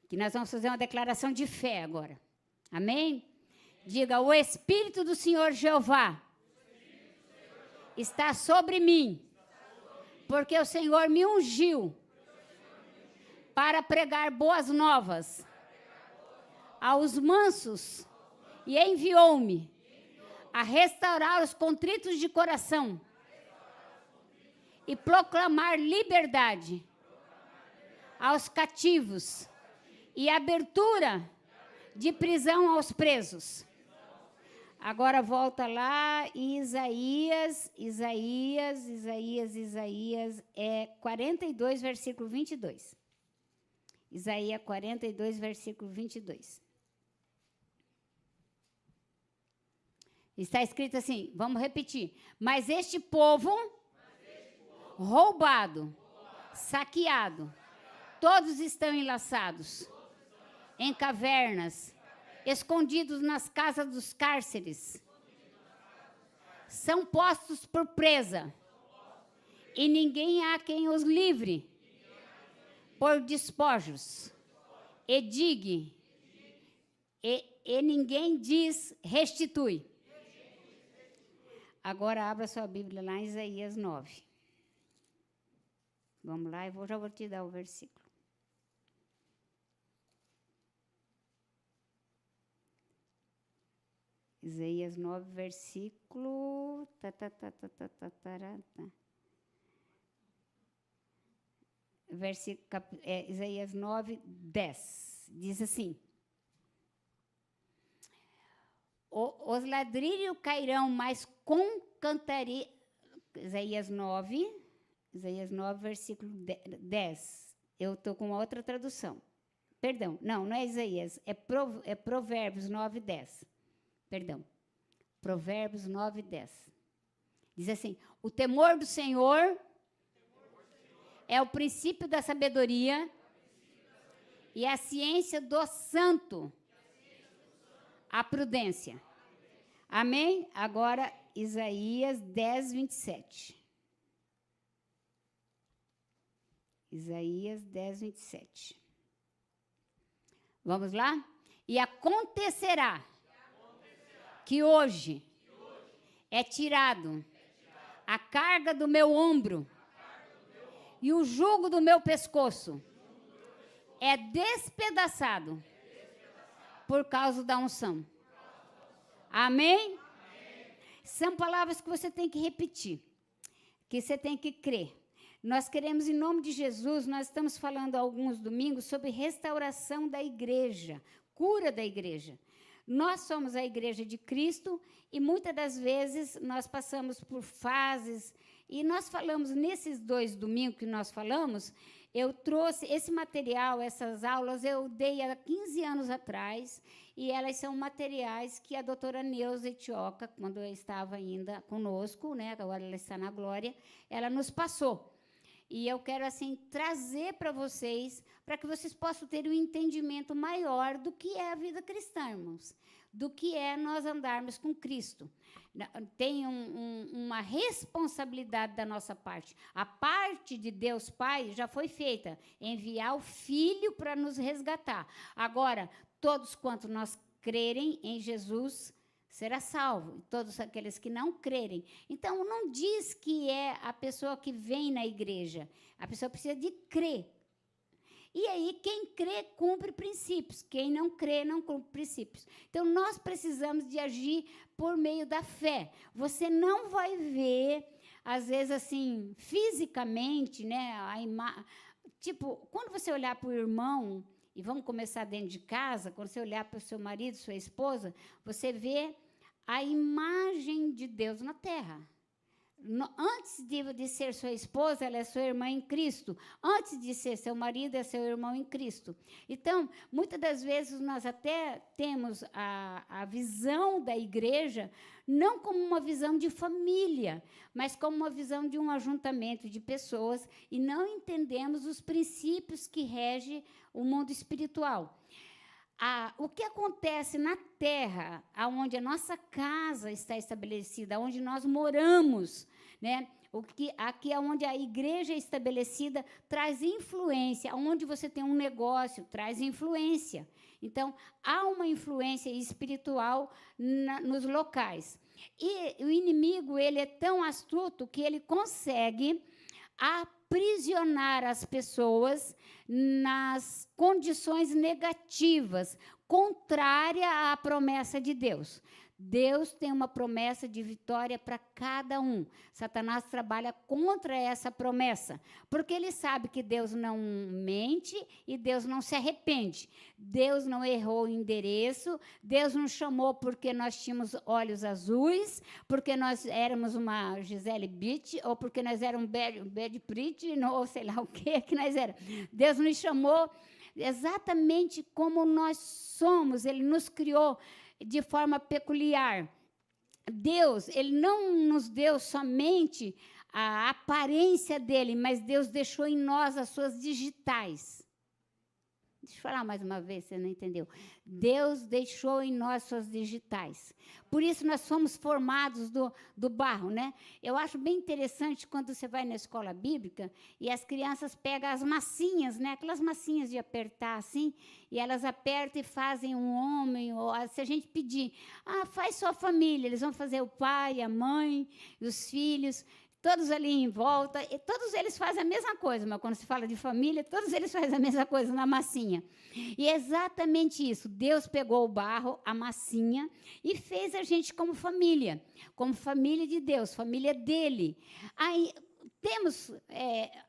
Que nós vamos fazer uma declaração de fé agora. Amém? Diga, o Espírito do Senhor Jeová está sobre mim, porque o Senhor me ungiu para pregar boas novas aos mansos e enviou-me a restaurar os contritos de coração e proclamar liberdade aos cativos e abertura de prisão aos presos. Agora volta lá, Isaías, é 42, versículo 22. Isaías 42, versículo 22. Está escrito assim, vamos repetir. Mas este povo roubado, saqueado, todos estão enlaçados em cavernas, escondidos nas casas dos cárceres. São postos por presa, e ninguém há quem os livre por despojos. E diga, e ninguém diz restitui. Agora abra sua Bíblia lá em Isaías 9. Vamos lá, já vou te dar o versículo. Isaías 9, versículo... Isaías 9, 10. Diz assim. Os ladrilhos cairão, mas com cantaria... Isaías 9, versículo 10. Eu estou com uma outra tradução. Perdão, não é Isaías, é Provérbios 9, 10. Perdão, Provérbios 9, 10. Diz assim, o temor do Senhor é o princípio da sabedoria e a ciência do santo, a prudência. Amém? Agora, Isaías 10, 27. Isaías 10, 27. Vamos lá? E acontecerá que hoje é tirado a carga do meu ombro e o jugo do meu pescoço é despedaçado por causa da unção. Amém? São palavras que você tem que repetir, que você tem que crer. Nós queremos, em nome de Jesus, nós estamos falando há alguns domingos sobre restauração da igreja, cura da igreja. Nós somos a igreja de Cristo e muitas das vezes nós passamos por fases e nós falamos, nesses 2 domingos que nós falamos, eu trouxe esse material, essas aulas, eu dei há 15 anos atrás e elas são materiais que a doutora Neuza Etioca, quando eu estava ainda conosco, né, agora ela está na glória, ela nos passou. E eu quero, assim, trazer para vocês, para que vocês possam ter um entendimento maior do que é a vida cristã, irmãos, do que é nós andarmos com Cristo. Tem uma responsabilidade da nossa parte. A parte de Deus Pai já foi feita, enviar o Filho para nos resgatar. Agora, todos quanto nós crerem em Jesus será salvo, todos aqueles que não crerem. Então, não diz que é a pessoa que vem na igreja, a pessoa precisa de crer. E aí, quem crê, cumpre princípios, quem não crê, não cumpre princípios. Então, nós precisamos de agir por meio da fé. Você não vai ver, às vezes, assim, fisicamente, né, tipo, quando você olhar para o irmão, e vamos começar dentro de casa, quando você olhar para o seu marido, sua esposa, você vê a imagem de Deus na terra. Antes de ser sua esposa, ela é sua irmã em Cristo. Antes de ser seu marido, é seu irmão em Cristo. Então, muitas das vezes, nós até temos a visão da igreja, não como uma visão de família, mas como uma visão de um ajuntamento de pessoas, e não entendemos os princípios que regem o mundo espiritual. O que acontece na terra, onde a nossa casa está estabelecida, onde nós moramos, né? Aqui é onde a igreja é estabelecida, traz influência. Onde você tem um negócio, traz influência. Então, há uma influência espiritual nos locais. E o inimigo, ele é tão astuto que ele consegue aprisionar as pessoas nas condições negativas, contrária à promessa de Deus. Deus tem uma promessa de vitória para cada um. Satanás trabalha contra essa promessa, porque ele sabe que Deus não mente e Deus não se arrepende. Deus não errou o endereço, Deus não chamou porque nós tínhamos olhos azuis, porque nós éramos uma Gisele Bündchen, ou porque nós éramos Brad Pitt, ou sei lá o que nós éramos. Deus nos chamou exatamente como nós somos, ele nos criou de forma peculiar. Deus, ele não nos deu somente a aparência dele, mas Deus deixou em nós as suas digitais. Deixa eu falar mais uma vez, você não entendeu. Deus deixou em nós suas digitais. Por isso nós somos formados do barro, né? Eu acho bem interessante quando você vai na escola bíblica e as crianças pegam as massinhas, né? Aquelas massinhas de apertar assim, e elas apertam e fazem um homem, ou se a gente pedir, faz sua família, eles vão fazer o pai, a mãe, os filhos, todos ali em volta, e todos eles fazem a mesma coisa, mas quando se fala de família, todos eles fazem a mesma coisa na massinha. E é exatamente isso. Deus pegou o barro, a massinha, e fez a gente como família de Deus, família dele. Aí temos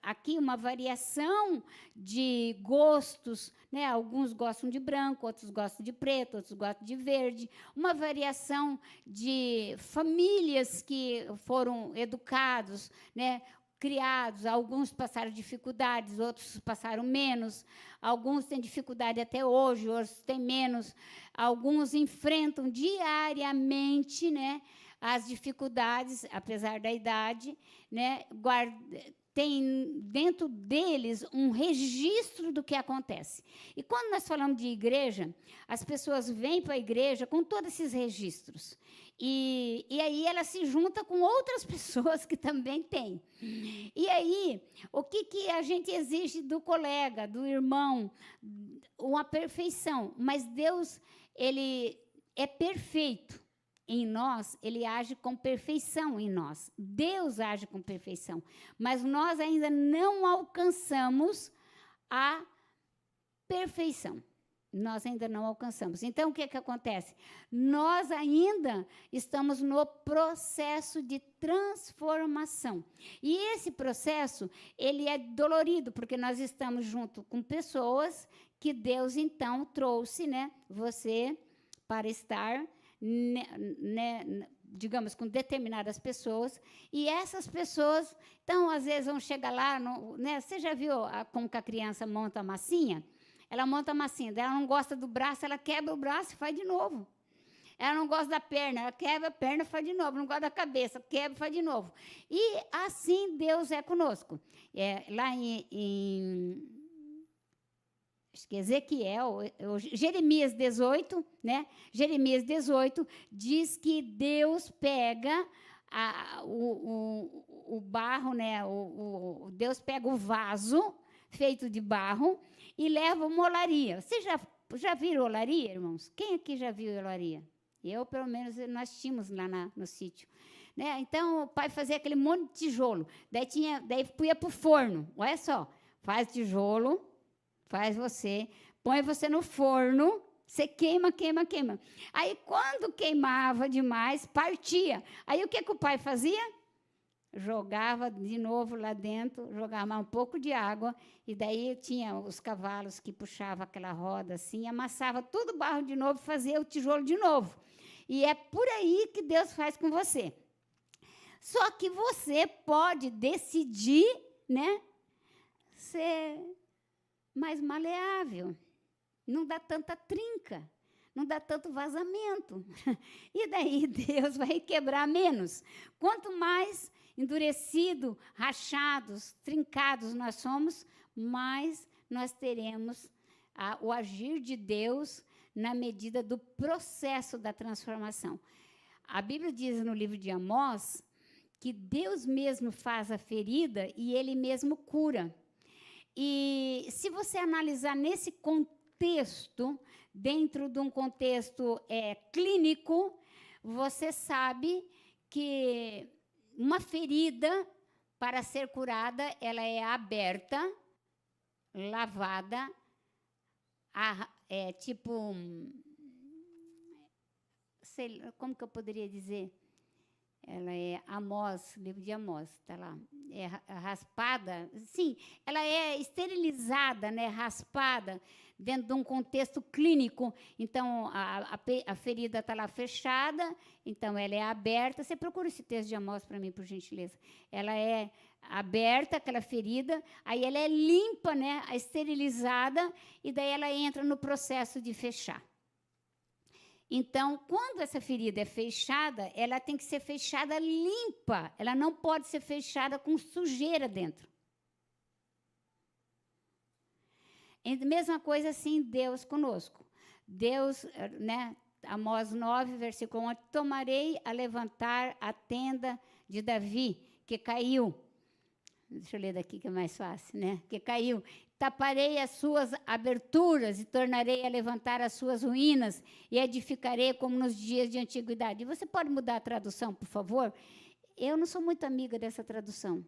aqui uma variação de gostos, né? Alguns gostam de branco, outros gostam de preto, outros gostam de verde. Uma variação de famílias que foram educados, né? Criados. Alguns passaram dificuldades, outros passaram menos. Alguns têm dificuldade até hoje, outros têm menos. Alguns enfrentam diariamente, né? As dificuldades, apesar da idade, né, tem dentro deles um registro do que acontece. E quando nós falamos de igreja, as pessoas vêm para a igreja com todos esses registros. E aí ela se junta com outras pessoas que também têm. E aí, o que a gente exige do colega, do irmão? Uma perfeição. Mas Deus, ele é perfeito. Em nós, ele age com perfeição em nós. Deus age com perfeição. Mas nós ainda não alcançamos a perfeição. Nós ainda não alcançamos. Então, o que acontece? Nós ainda estamos no processo de transformação. E esse processo, ele é dolorido, porque nós estamos junto com pessoas que Deus, então, trouxe, né, você para estar digamos, com determinadas pessoas, e essas pessoas, então, às vezes, vão chegar lá, né? Você já viu como que a criança monta a massinha? Ela monta a massinha, ela não gosta do braço, ela quebra o braço e faz de novo. Ela não gosta da perna, ela quebra a perna e faz de novo. Não gosta da cabeça, quebra e faz de novo. E assim Deus é conosco. Lá em Ezequiel, Jeremias 18, né? Jeremias 18 diz que Deus pega o barro, né? Deus pega o vaso feito de barro e leva uma olaria. Vocês já viram olaria, irmãos? Quem aqui já viu olaria? Eu, pelo menos, nós tínhamos lá no sítio. Né? Então, o pai fazia aquele monte de tijolo. Daí ia para o forno. Olha só, faz tijolo, põe você no forno, você queima. Aí, quando queimava demais, partia. Aí, o que o pai fazia? Jogava de novo lá dentro, jogava mais um pouco de água, e daí tinha os cavalos que puxavam aquela roda assim, amassava tudo o barro de novo, fazia o tijolo de novo. E é por aí que Deus faz com você. Só que você pode decidir, né, ser mais maleável, não dá tanta trinca, não dá tanto vazamento. E daí Deus vai quebrar menos. Quanto mais endurecido, rachados, trincados nós somos, mais nós teremos o agir de Deus na medida do processo da transformação. A Bíblia diz no livro de Amós que Deus mesmo faz a ferida e Ele mesmo cura. E se você analisar nesse contexto, dentro de um contexto clínico, você sabe que uma ferida, para ser curada, ela é aberta, lavada, tipo, sei, como que eu poderia dizer? Ela é Amós, livro de Amós, está lá. É raspada, sim, ela é esterilizada, né, raspada, dentro de um contexto clínico. Então, a ferida está lá fechada, então ela é aberta. Você procura esse texto de Amós para mim, por gentileza. Ela é aberta, aquela ferida, aí ela é limpa, né, esterilizada, e daí ela entra no processo de fechar. Então, quando essa ferida é fechada, ela tem que ser fechada limpa. Ela não pode ser fechada com sujeira dentro. E mesma coisa assim, Deus conosco. Deus, né, Amós 9, versículo 11, tomarei a levantar a tenda de Davi, que caiu. Deixa eu ler daqui que é mais fácil, né? Que caiu. Taparei as suas aberturas e tornarei a levantar as suas ruínas e edificarei como nos dias de antiguidade. E você pode mudar a tradução, por favor? Eu não sou muito amiga dessa tradução.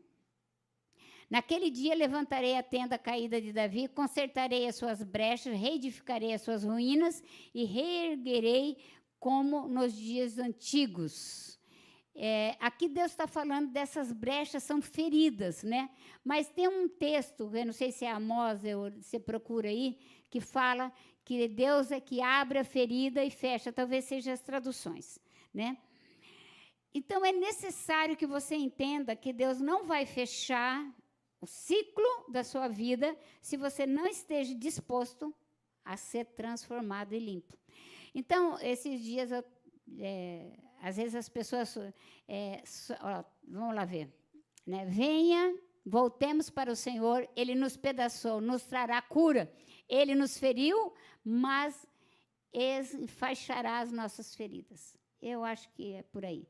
Naquele dia levantarei a tenda caída de Davi, consertarei as suas brechas, reedificarei as suas ruínas e reerguerei como nos dias antigos. Aqui Deus está falando dessas brechas, são feridas, né? Mas tem um texto, eu não sei se é Amós, você procura aí, que fala que Deus é que abre a ferida e fecha, talvez sejam as traduções, né? Então, é necessário que você entenda que Deus não vai fechar o ciclo da sua vida se você não esteja disposto a ser transformado e limpo. Então, esses dias, às vezes as pessoas... vamos lá ver. Né? Venha, voltemos para o Senhor, Ele nos pedaçou, nos trará cura. Ele nos feriu, mas enfaixará as nossas feridas. Eu acho que é por aí.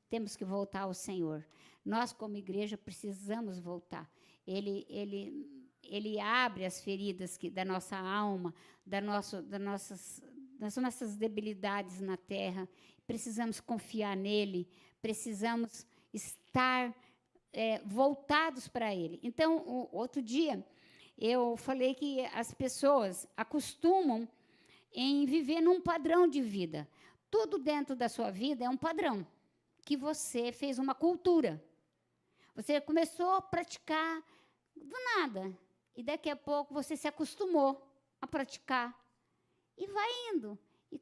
Temos que voltar ao Senhor. Nós, como igreja, precisamos voltar. Ele abre as feridas da nossa alma, das nossas debilidades na terra. Precisamos confiar nele, precisamos estar voltados para ele. Então, outro dia, eu falei que as pessoas acostumam em viver num padrão de vida. Tudo dentro da sua vida é um padrão, que você fez uma cultura. Você começou a praticar do nada, e daqui a pouco você se acostumou a praticar, e vai indo. E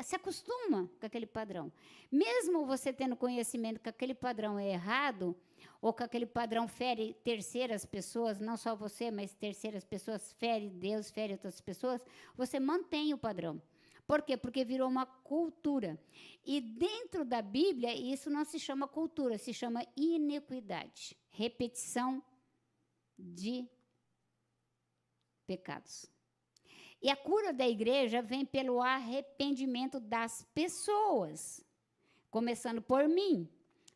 se acostuma com aquele padrão. Mesmo você tendo conhecimento que aquele padrão é errado, ou que aquele padrão fere terceiras pessoas, não só você, mas terceiras pessoas, fere Deus, fere outras pessoas, você mantém o padrão. Por quê? Porque virou uma cultura. E dentro da Bíblia, isso não se chama cultura, se chama iniquidade. Repetição de pecados. E a cura da igreja vem pelo arrependimento das pessoas, começando por mim,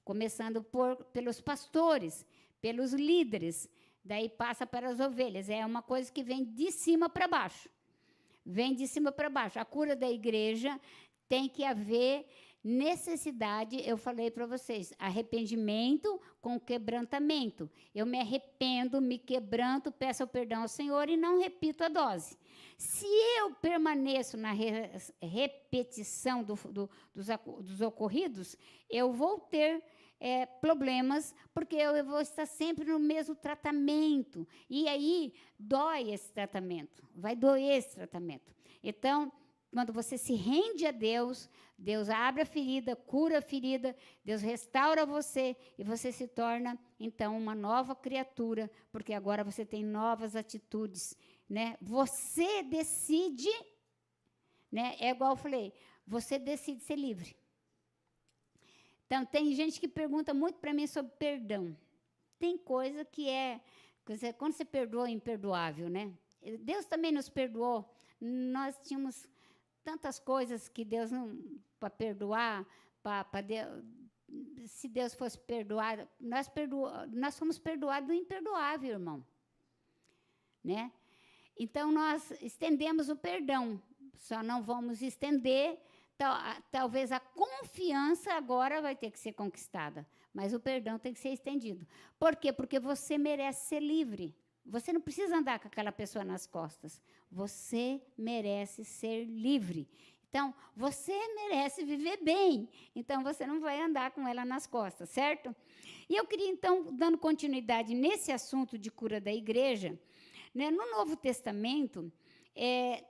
começando pelos pastores, pelos líderes, daí passa para as ovelhas. É uma coisa que vem de cima para baixo. Vem de cima para baixo. A cura da igreja tem que haver necessidade, eu falei para vocês, arrependimento com quebrantamento. Eu me arrependo, me quebranto, peço perdão ao Senhor e não repito a dose. Se eu permaneço na repetição dos ocorridos, eu vou ter problemas, porque eu vou estar sempre no mesmo tratamento. E aí, dói esse tratamento, vai doer esse tratamento. Então, quando você se rende a Deus, Deus abre a ferida, cura a ferida, Deus restaura você e você se torna, então, uma nova criatura, porque agora você tem novas atitudes, né? Você decide, né? É igual eu falei, você decide ser livre. Então, tem gente que pergunta muito para mim sobre perdão. Tem coisa que quando você perdoa, é imperdoável, né? Deus também nos perdoou. Nós tínhamos tantas coisas que Deus não... para perdoar, se Deus fosse perdoar, nós somos perdoados do imperdoável, irmão. Né? Então, nós estendemos o perdão, só não vamos estender, talvez a confiança agora vai ter que ser conquistada, mas o perdão tem que ser estendido. Por quê? Porque você merece ser livre. Você não precisa andar com aquela pessoa nas costas. Você merece ser livre. Então, você merece viver bem. Então, você não vai andar com ela nas costas, certo? E eu queria, então, dando continuidade nesse assunto de cura da igreja, né, no Novo Testamento,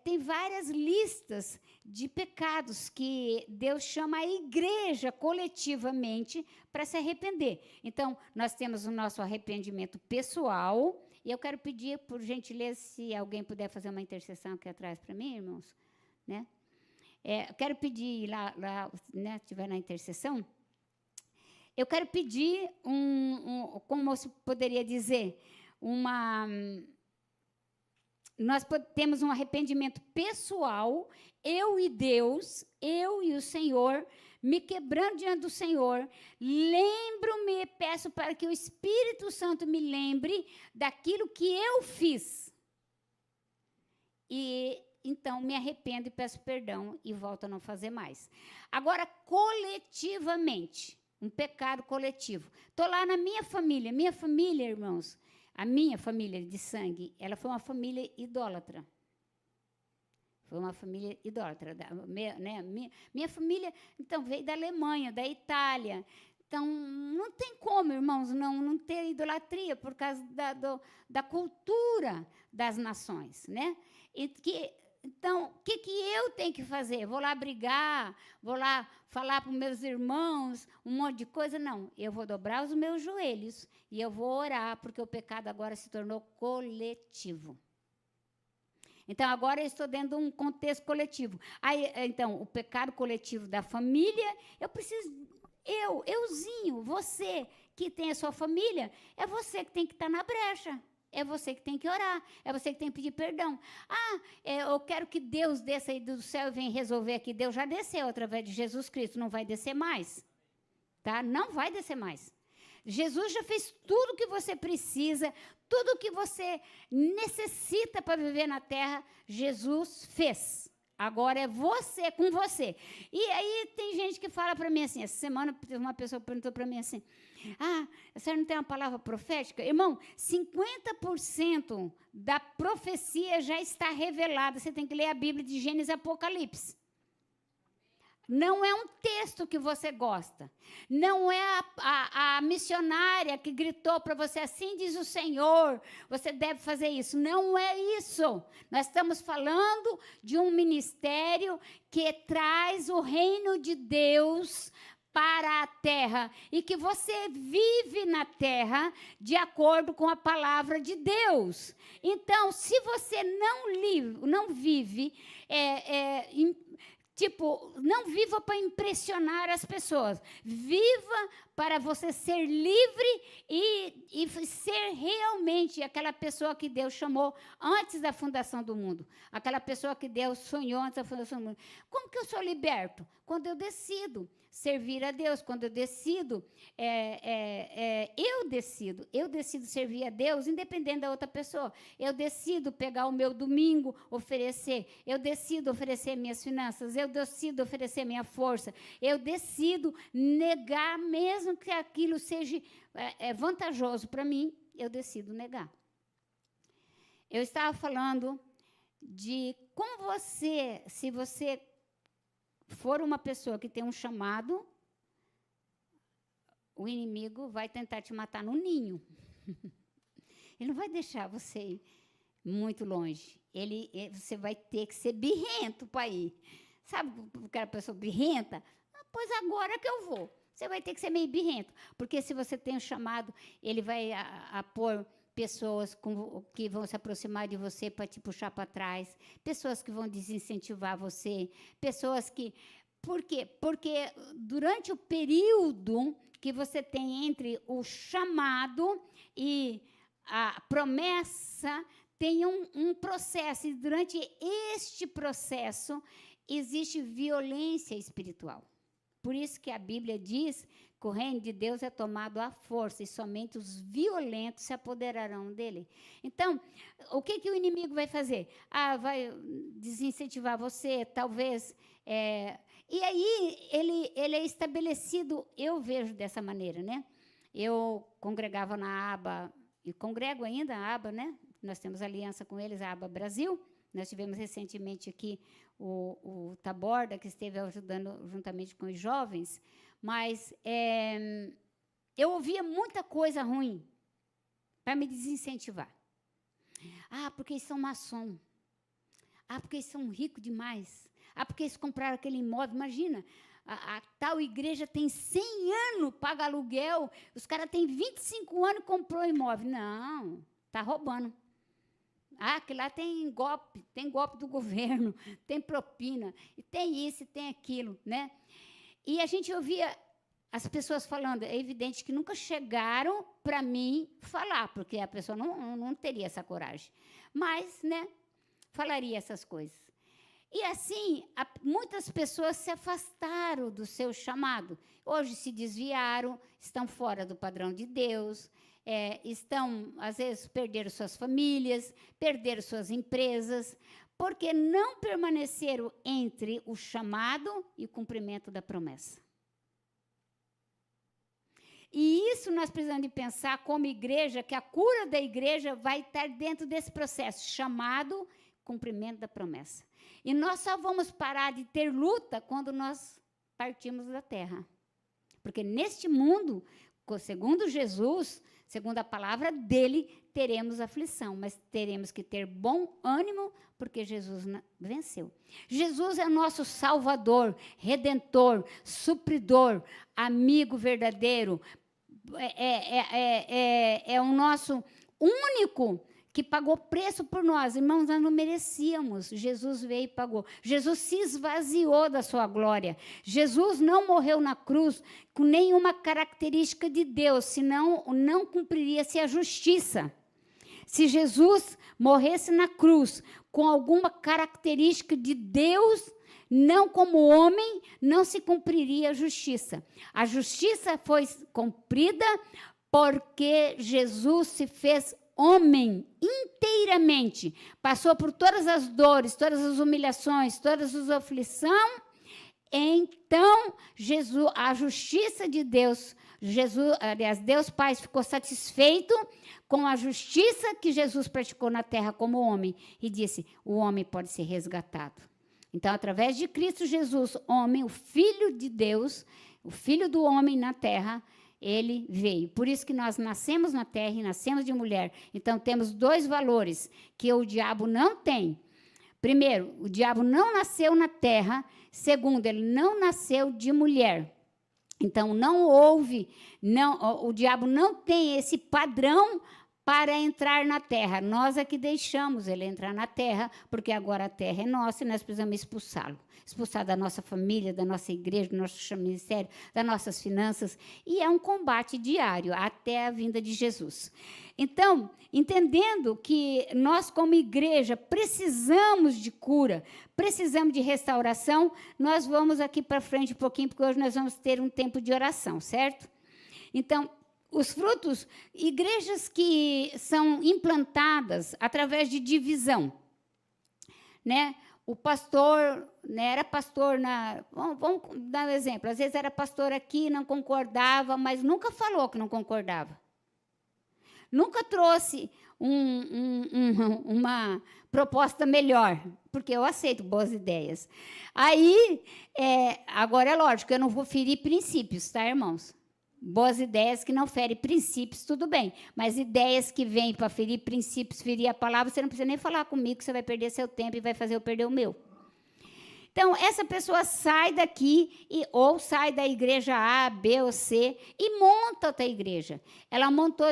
tem várias listas de pecados que Deus chama a igreja coletivamente para se arrepender. Então, nós temos o nosso arrependimento pessoal, e eu quero pedir, por gentileza, se alguém puder fazer uma intercessão aqui atrás para mim, irmãos, né? Eu quero pedir, lá né, estiver na intercessão, eu quero pedir como se poderia dizer, nós temos um arrependimento pessoal, eu e Deus, eu e o Senhor, me quebrando diante do Senhor, lembro-me, peço para que o Espírito Santo me lembre daquilo que eu fiz. E então me arrependo e peço perdão e volto a não fazer mais. Agora, coletivamente, um pecado coletivo. Estou lá na minha família, irmãos, a minha família de sangue, ela foi uma família idólatra. Foi uma família idólatra. Minha família, então, veio da Alemanha, da Itália. Então, não tem como, irmãos, não ter idolatria por causa da cultura das nações, né? Então, o que eu tenho que fazer? Vou lá brigar, vou lá falar para os meus irmãos, um monte de coisa? Não, eu vou dobrar os meus joelhos e eu vou orar, porque o pecado agora se tornou coletivo. Então, agora eu estou dentro de um contexto coletivo. Aí, então, o pecado coletivo da família, eu preciso... euzinho, você que tem a sua família, é você que tem que estar na brecha. É você que tem que orar, é você que tem que pedir perdão. Eu quero que Deus desça aí do céu e venha resolver aqui. Deus já desceu através de Jesus Cristo, não vai descer mais. Tá? Não vai descer mais. Jesus já fez tudo o que você precisa, tudo o que você necessita para viver na terra, Jesus fez. Agora é você com você. E aí tem gente que fala para mim assim, essa semana uma pessoa perguntou para mim assim, a senhora não tem uma palavra profética? Irmão, 50% da profecia já está revelada. Você tem que ler a Bíblia de Gênesis e Apocalipse. Não é um texto que você gosta. Não é a missionária que gritou para você, assim diz o Senhor, você deve fazer isso. Não é isso. Nós estamos falando de um ministério que traz o reino de Deus para a terra e que você vive na terra de acordo com a palavra de Deus. Então, se você não vive... não viva para impressionar as pessoas. Viva para você ser livre e ser realmente aquela pessoa que Deus chamou antes da fundação do mundo. Aquela pessoa que Deus sonhou antes da fundação do mundo. Como que eu sou liberto? Quando eu decido servir a Deus, quando eu decido, eu decido servir a Deus, independente da outra pessoa. Eu decido pegar o meu domingo, oferecer. Eu decido oferecer minhas finanças. Eu decido oferecer minha força. Eu decido negar, mesmo que aquilo seja vantajoso para mim, eu decido negar. Eu estava falando de como você, se você for uma pessoa que tem um chamado, o inimigo vai tentar te matar no ninho. Ele não vai deixar você ir muito longe. Você vai ter que ser birrento para ir. Sabe aquela pessoa birrenta? Pois agora que eu vou. Você vai ter que ser meio birrento. Porque se você tem um chamado, ele vai pôr pessoas que vão se aproximar de você para te puxar para trás, pessoas que vão desincentivar você, pessoas que... Por quê? Porque durante o período que você tem entre o chamado e a promessa, tem um processo, e durante este processo existe violência espiritual. Por isso que a Bíblia diz, que o reino de Deus é tomado à força e somente os violentos se apoderarão dele. Então, o que o inimigo vai fazer? Vai desincentivar você, talvez. E aí, ele é estabelecido, eu vejo dessa maneira, né? Eu congregava na ABA, e congrego ainda a ABA, né? Nós temos aliança com eles, a ABA Brasil. Nós tivemos recentemente aqui o Taborda, que esteve ajudando juntamente com os jovens, mas eu ouvia muita coisa ruim para me desincentivar. Porque eles são maçom. Porque eles são ricos demais. Porque eles compraram aquele imóvel. Imagina, a tal igreja tem 100 anos, paga aluguel, os caras têm 25 anos e comprou imóvel. Não, está roubando. Que lá tem golpe do governo, tem propina, e tem isso, e tem aquilo, né? E a gente ouvia as pessoas falando, é evidente que nunca chegaram para mim falar, porque a pessoa não teria essa coragem, mas, né, falaria essas coisas. E assim, muitas pessoas se afastaram do seu chamado, hoje se desviaram, estão fora do padrão de Deus, estão, às vezes, perderam suas famílias, perderam suas empresas, porque não permaneceram entre o chamado e o cumprimento da promessa. E isso nós precisamos de pensar como igreja, que a cura da igreja vai estar dentro desse processo, chamado, cumprimento da promessa. E nós só vamos parar de ter luta quando nós partirmos da terra. Porque neste mundo, segundo Jesus, segundo a palavra dele, teremos aflição, mas teremos que ter bom ânimo, porque Jesus venceu. Jesus é nosso Salvador, Redentor, supridor, amigo verdadeiro, é o nosso único que pagou preço por nós. Irmãos, nós não merecíamos. Jesus veio e pagou. Jesus se esvaziou da sua glória. Jesus não morreu na cruz com nenhuma característica de Deus, senão não cumpriria-se a justiça. Se Jesus morresse na cruz com alguma característica de Deus, não como homem, não se cumpriria a justiça. A justiça foi cumprida porque Jesus se fez homem inteiramente, passou por todas as dores, todas as humilhações, todas as aflições. Então, Jesus, a justiça de Deus, Deus Pai ficou satisfeito com a justiça que Jesus praticou na terra como homem e disse: o homem pode ser resgatado. Então, através de Cristo Jesus, homem, o Filho de Deus, o Filho do homem na terra, ele veio. Por isso que nós nascemos na terra e nascemos de mulher. Então, temos dois valores que o diabo não tem. Primeiro, o diabo não nasceu na terra. Segundo, ele não nasceu de mulher. Então, o diabo não tem esse padrão para entrar na terra. Nós é que deixamos ele entrar na terra, porque agora a terra é nossa e nós precisamos expulsá-lo. Expulsar da nossa família, da nossa igreja, do nosso ministério, das nossas finanças. E é um combate diário, até a vinda de Jesus. Então, entendendo que nós, como igreja, precisamos de cura, precisamos de restauração, nós vamos aqui para frente um pouquinho, porque hoje nós vamos ter um tempo de oração, certo? Então, os frutos, igrejas que são implantadas através de divisão, né? O pastor, né, era pastor vamos dar um exemplo, às vezes era pastor aqui, não concordava, mas nunca falou que não concordava. Nunca trouxe uma proposta melhor, porque eu aceito boas ideias. Aí, agora é lógico, eu não vou ferir princípios, tá, irmãos? Boas ideias que não ferem princípios, tudo bem. Mas ideias que vêm para ferir princípios, ferir a palavra, você não precisa nem falar comigo, você vai perder seu tempo e vai fazer eu perder o meu. Então, essa pessoa sai daqui, ou sai da igreja A, B ou C, e monta outra igreja. Ela montou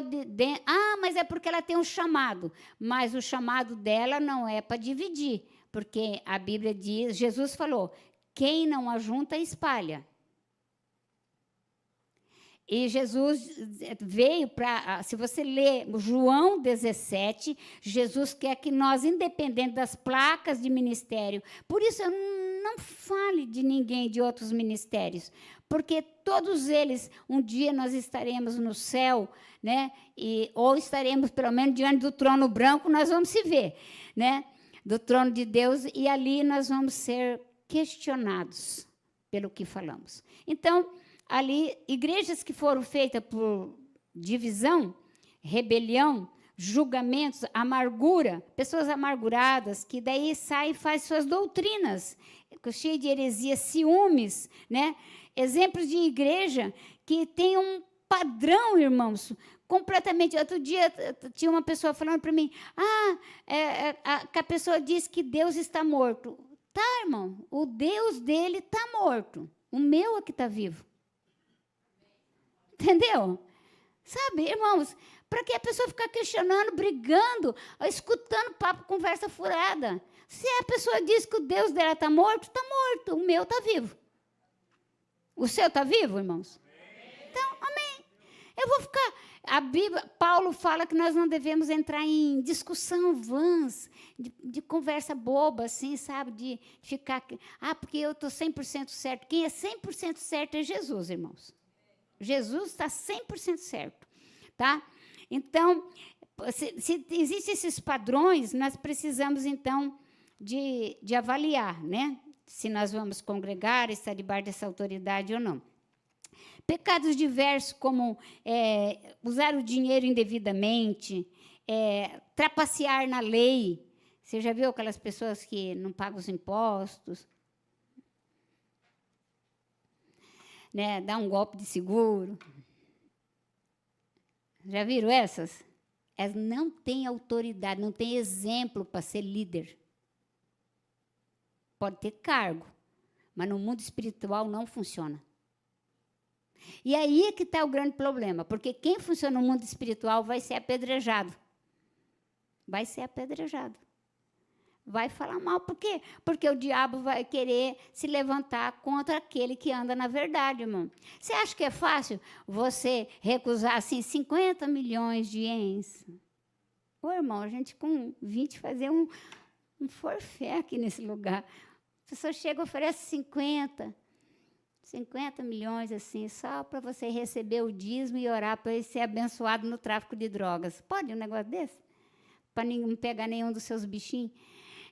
mas é porque ela tem um chamado. Mas o chamado dela não é para dividir, porque a Bíblia diz, Jesus falou, quem não ajunta, espalha. E Jesus veio para, se você ler João 17, Jesus quer que nós, independente das placas de ministério, por isso eu não fale de ninguém de outros ministérios, porque todos eles, um dia nós estaremos no céu, né? Ou estaremos, pelo menos, diante do trono branco, nós vamos se ver, né? Do trono de Deus, e ali nós vamos ser questionados pelo que falamos. Então, ali, igrejas que foram feitas por divisão, rebelião, julgamentos, amargura, pessoas amarguradas, que daí saem e fazem suas doutrinas, cheias de heresias, ciúmes, né? Exemplos de igreja que tem um padrão, irmãos, completamente. Outro dia tinha uma pessoa falando para mim, que a pessoa diz que Deus está morto. Tá, irmão, o Deus dele está morto, o meu é que está vivo. Entendeu? Sabe, irmãos, para que a pessoa ficar questionando, brigando, escutando papo, conversa furada? Se a pessoa diz que o Deus dela está morto, o meu está vivo. O seu está vivo, irmãos? Então, amém. Eu vou ficar... A Bíblia, Paulo fala que nós não devemos entrar em discussão vãs, de conversa boba, assim, sabe? De ficar... porque eu estou 100% certo. Quem é 100% certo é Jesus, irmãos. Jesus está 100% certo, tá? Então, se existem esses padrões, nós precisamos, então, de avaliar, né? Se nós vamos congregar, estar debaixo dessa autoridade ou não. Pecados diversos, como usar o dinheiro indevidamente, trapacear na lei. Você já viu aquelas pessoas que não pagam os impostos? Né, dar um golpe de seguro. Já viram essas? Elas não têm autoridade, não têm exemplo para ser líder. Pode ter cargo, mas no mundo espiritual não funciona. E aí é que está o grande problema, porque quem funciona no mundo espiritual vai ser apedrejado. Vai ser apedrejado. Vai falar mal. Por quê? Porque o diabo vai querer se levantar contra aquele que anda na verdade, irmão. Você acha que é fácil você recusar, assim, 50 milhões de ienes? Ô, irmão, a gente com 20 fazer um forfé aqui nesse lugar. A pessoa chega e oferece 50 milhões, assim, só para você receber o dízimo e orar para ele ser abençoado no tráfico de drogas. Pode um negócio desse? Para não pegar nenhum dos seus bichinhos?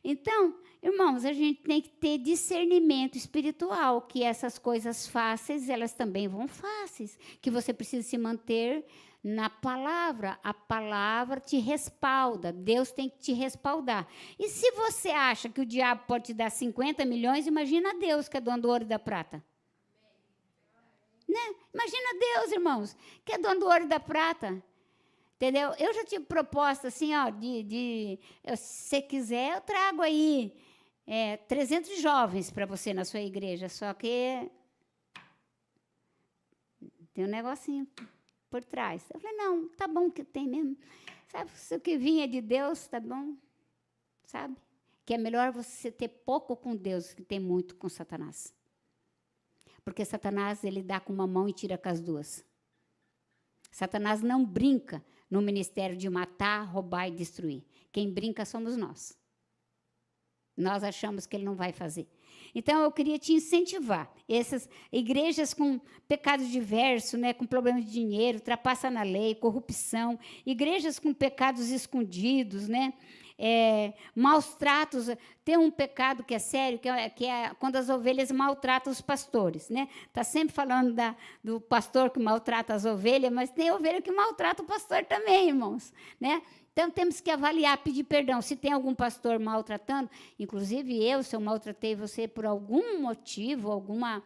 Então, irmãos, a gente tem que ter discernimento espiritual, que essas coisas fáceis, elas também vão fáceis, que você precisa se manter na palavra. A palavra te respalda, Deus tem que te respaldar. E se você acha que o diabo pode te dar 50 milhões, imagina Deus, que é dono do ouro e da prata. Né? Imagina Deus, irmãos, que é dono do ouro e da prata. Entendeu? Eu já tive proposta assim, ó, se você quiser, eu trago aí 300 jovens para você na sua igreja, só que tem um negocinho por trás. Eu falei, não, tá bom que tem mesmo. Sabe, se o que vinha de Deus, tá bom, sabe? Que é melhor você ter pouco com Deus que ter muito com Satanás. Porque Satanás, ele dá com uma mão e tira com as duas. Satanás não brinca no ministério de matar, roubar e destruir. Quem brinca somos nós. Nós achamos que ele não vai fazer. Então, eu queria te incentivar. Essas igrejas com pecados diversos, né, com problemas de dinheiro, trapaça na lei, corrupção, igrejas com pecados escondidos, né, maus tratos. Tem um pecado que é sério, que é quando as ovelhas maltratam os pastores. Né? Está sempre falando do pastor que maltrata as ovelhas, mas tem ovelha que maltrata o pastor também, irmãos. Né? Então, temos que avaliar, pedir perdão. Se tem algum pastor maltratando, inclusive eu, se eu maltratei você por algum motivo, uma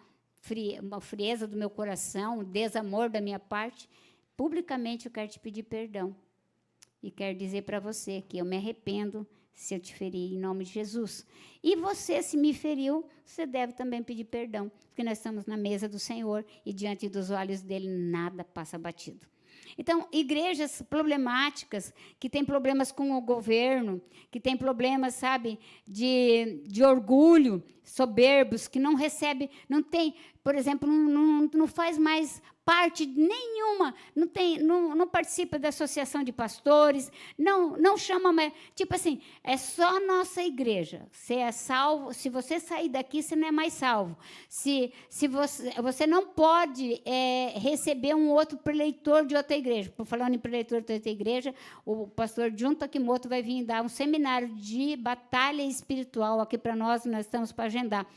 frieza do meu coração, um desamor da minha parte, publicamente eu quero te pedir perdão. E quero dizer para você que eu me arrependo se eu te ferir em nome de Jesus. E você, se me feriu, você deve também pedir perdão, porque nós estamos na mesa do Senhor e diante dos olhos dele nada passa batido. Então, igrejas problemáticas, que têm problemas com o governo, que têm problemas, sabe, de orgulho, soberbos, que não recebe, não tem, por exemplo, não faz mais parte nenhuma, não participa da associação de pastores, não chama mais, tipo assim, é só nossa igreja. Você é salvo, se você sair daqui, você não é mais salvo. Se você não pode receber um outro preleitor de outra igreja. Por falando em preleitor de outra igreja, o pastor Junto Akimoto vai vir dar um seminário de batalha espiritual aqui para nós estamos para agendar.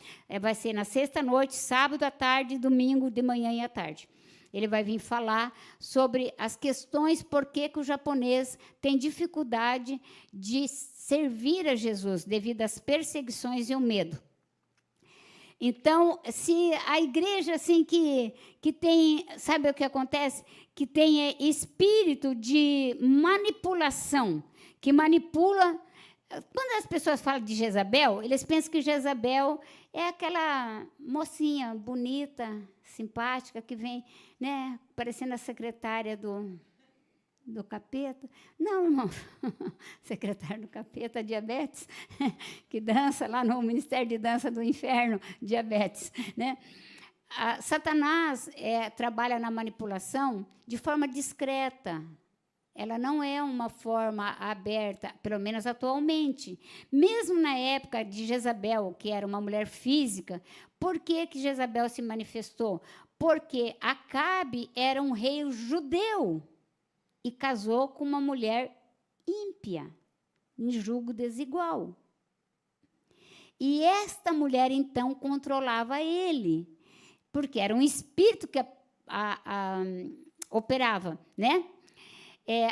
Vai ser na sexta-noite, sábado à tarde, domingo de manhã e à tarde. Ele vai vir falar sobre as questões por que o japonês tem dificuldade de servir a Jesus devido às perseguições e ao medo. Então, se a igreja assim que tem, sabe o que acontece? Que tem espírito de manipulação, que manipula. Quando as pessoas falam de Jezabel, eles pensam que Jezabel é aquela mocinha bonita, simpática, que vem, né, parecendo a secretária do capeta. Não, irmão, secretária do capeta, diabetes, que dança lá no Ministério de Dança do Inferno, diabetes, né? Satanás trabalha na manipulação de forma discreta. Ela não é uma forma aberta, pelo menos atualmente. Mesmo na época de Jezabel, que era uma mulher física, por que Jezabel se manifestou? Porque Acabe era um rei judeu e casou com uma mulher ímpia, em julgo desigual. E esta mulher, então, controlava ele, porque era um espírito que operava, né?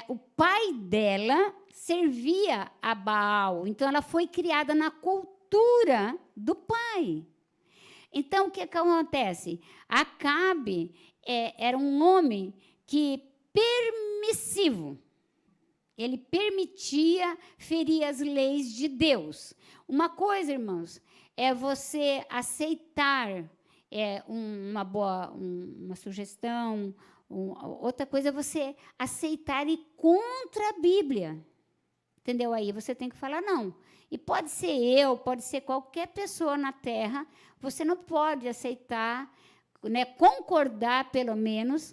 O pai dela servia a Baal, então ela foi criada na cultura do pai. Então, o que acontece? Acabe era um homem permissivo. Ele permitia ferir as leis de Deus. Uma coisa, irmãos, é você aceitar uma sugestão. Outra coisa é você aceitar ir contra a Bíblia. Entendeu? Aí você tem que falar não. E pode ser eu, pode ser qualquer pessoa na Terra, você não pode aceitar, né, concordar, pelo menos,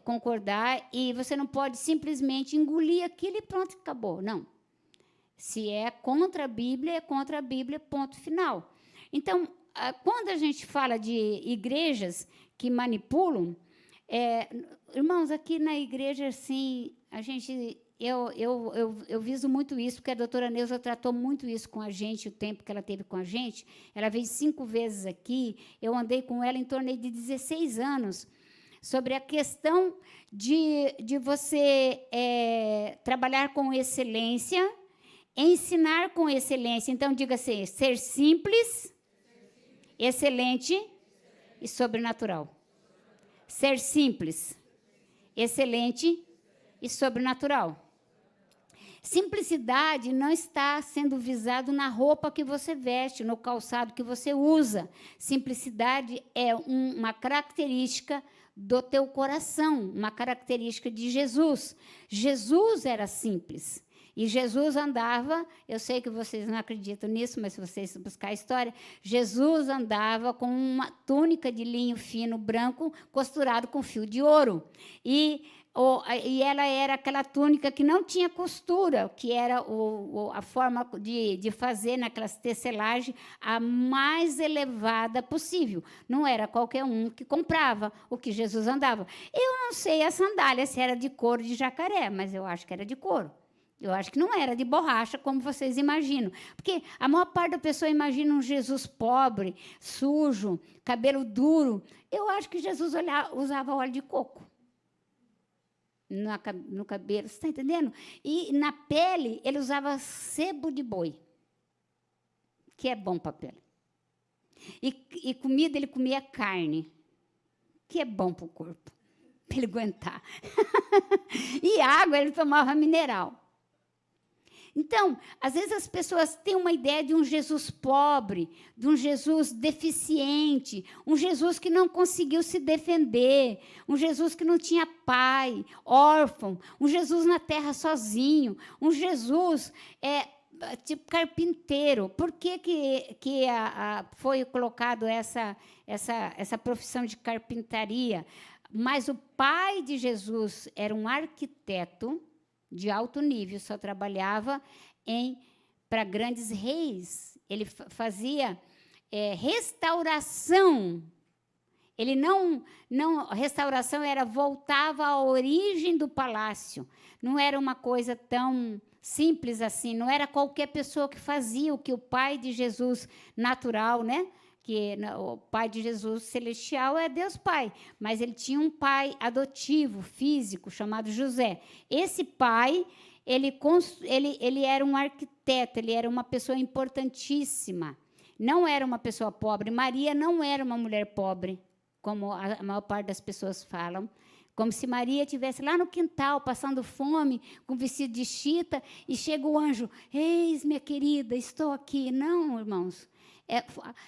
concordar, e você não pode simplesmente engolir aquilo e pronto, acabou. Não. Se é contra a Bíblia, ponto final. Então, quando a gente fala de igrejas que manipulam, irmãos, aqui na igreja, assim, eu viso muito isso, porque a doutora Neuza tratou muito isso com a gente, o tempo que ela teve com a gente. Ela veio 5 vezes aqui, eu andei com ela em torno de 16 anos, sobre a questão de você trabalhar com excelência, ensinar com excelência. Então, diga assim, ser simples, excelente e sobrenatural. Ser simples, excelente e sobrenatural. Simplicidade não está sendo visado na roupa que você veste, no calçado que você usa. Simplicidade é uma característica do teu coração, uma característica de Jesus. Jesus era simples. E Jesus andava, eu sei que vocês não acreditam nisso, mas se vocês buscarem a história, Jesus andava com uma túnica de linho fino branco costurado com fio de ouro. E ela era aquela túnica que não tinha costura, que era a forma de fazer naquelas tecelagens a mais elevada possível. Não era qualquer um que comprava o que Jesus andava. Eu não sei a sandália se era de couro de jacaré, mas eu acho que era de couro. Eu acho que não era de borracha, como vocês imaginam. Porque a maior parte da pessoa imagina um Jesus pobre, sujo, cabelo duro. Eu acho que Jesus usava óleo de coco no cabelo, você está entendendo? E na pele, ele usava sebo de boi, que é bom para a pele. E comida, ele comia carne, que é bom para o corpo, para ele aguentar. E água, ele tomava mineral. Então, às vezes as pessoas têm uma ideia de um Jesus pobre, de um Jesus deficiente, um Jesus que não conseguiu se defender, um Jesus que não tinha pai, órfão, um Jesus na terra sozinho, um Jesus tipo carpinteiro. Por que foi colocado essa profissão de carpintaria? Mas o pai de Jesus era um arquiteto de alto nível, só trabalhava para grandes reis. Ele fazia restauração. Ele não, restauração voltava à origem do palácio. Não era uma coisa tão simples assim, não era qualquer pessoa que fazia o que o pai de Jesus natural, né? Que o pai de Jesus celestial é Deus Pai, mas ele tinha um pai adotivo, físico, chamado José. Esse pai, ele era um arquiteto, ele era uma pessoa importantíssima. Não era uma pessoa pobre. Maria não era uma mulher pobre, como a maior parte das pessoas falam. Como se Maria estivesse lá no quintal, passando fome, com vestido de chita, e chega o anjo, eis, minha querida, estou aqui. Não, irmãos.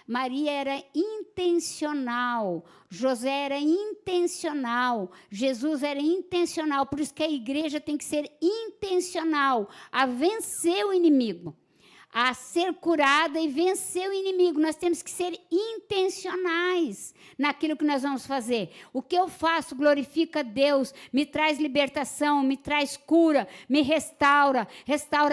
Maria era intencional, José era intencional, Jesus era intencional, por isso que a igreja tem que ser intencional, a vencer o inimigo, a ser curada e vencer o inimigo. Nós temos que ser intencionais naquilo que nós vamos fazer. O que eu faço glorifica a Deus, me traz libertação, me traz cura, me restaura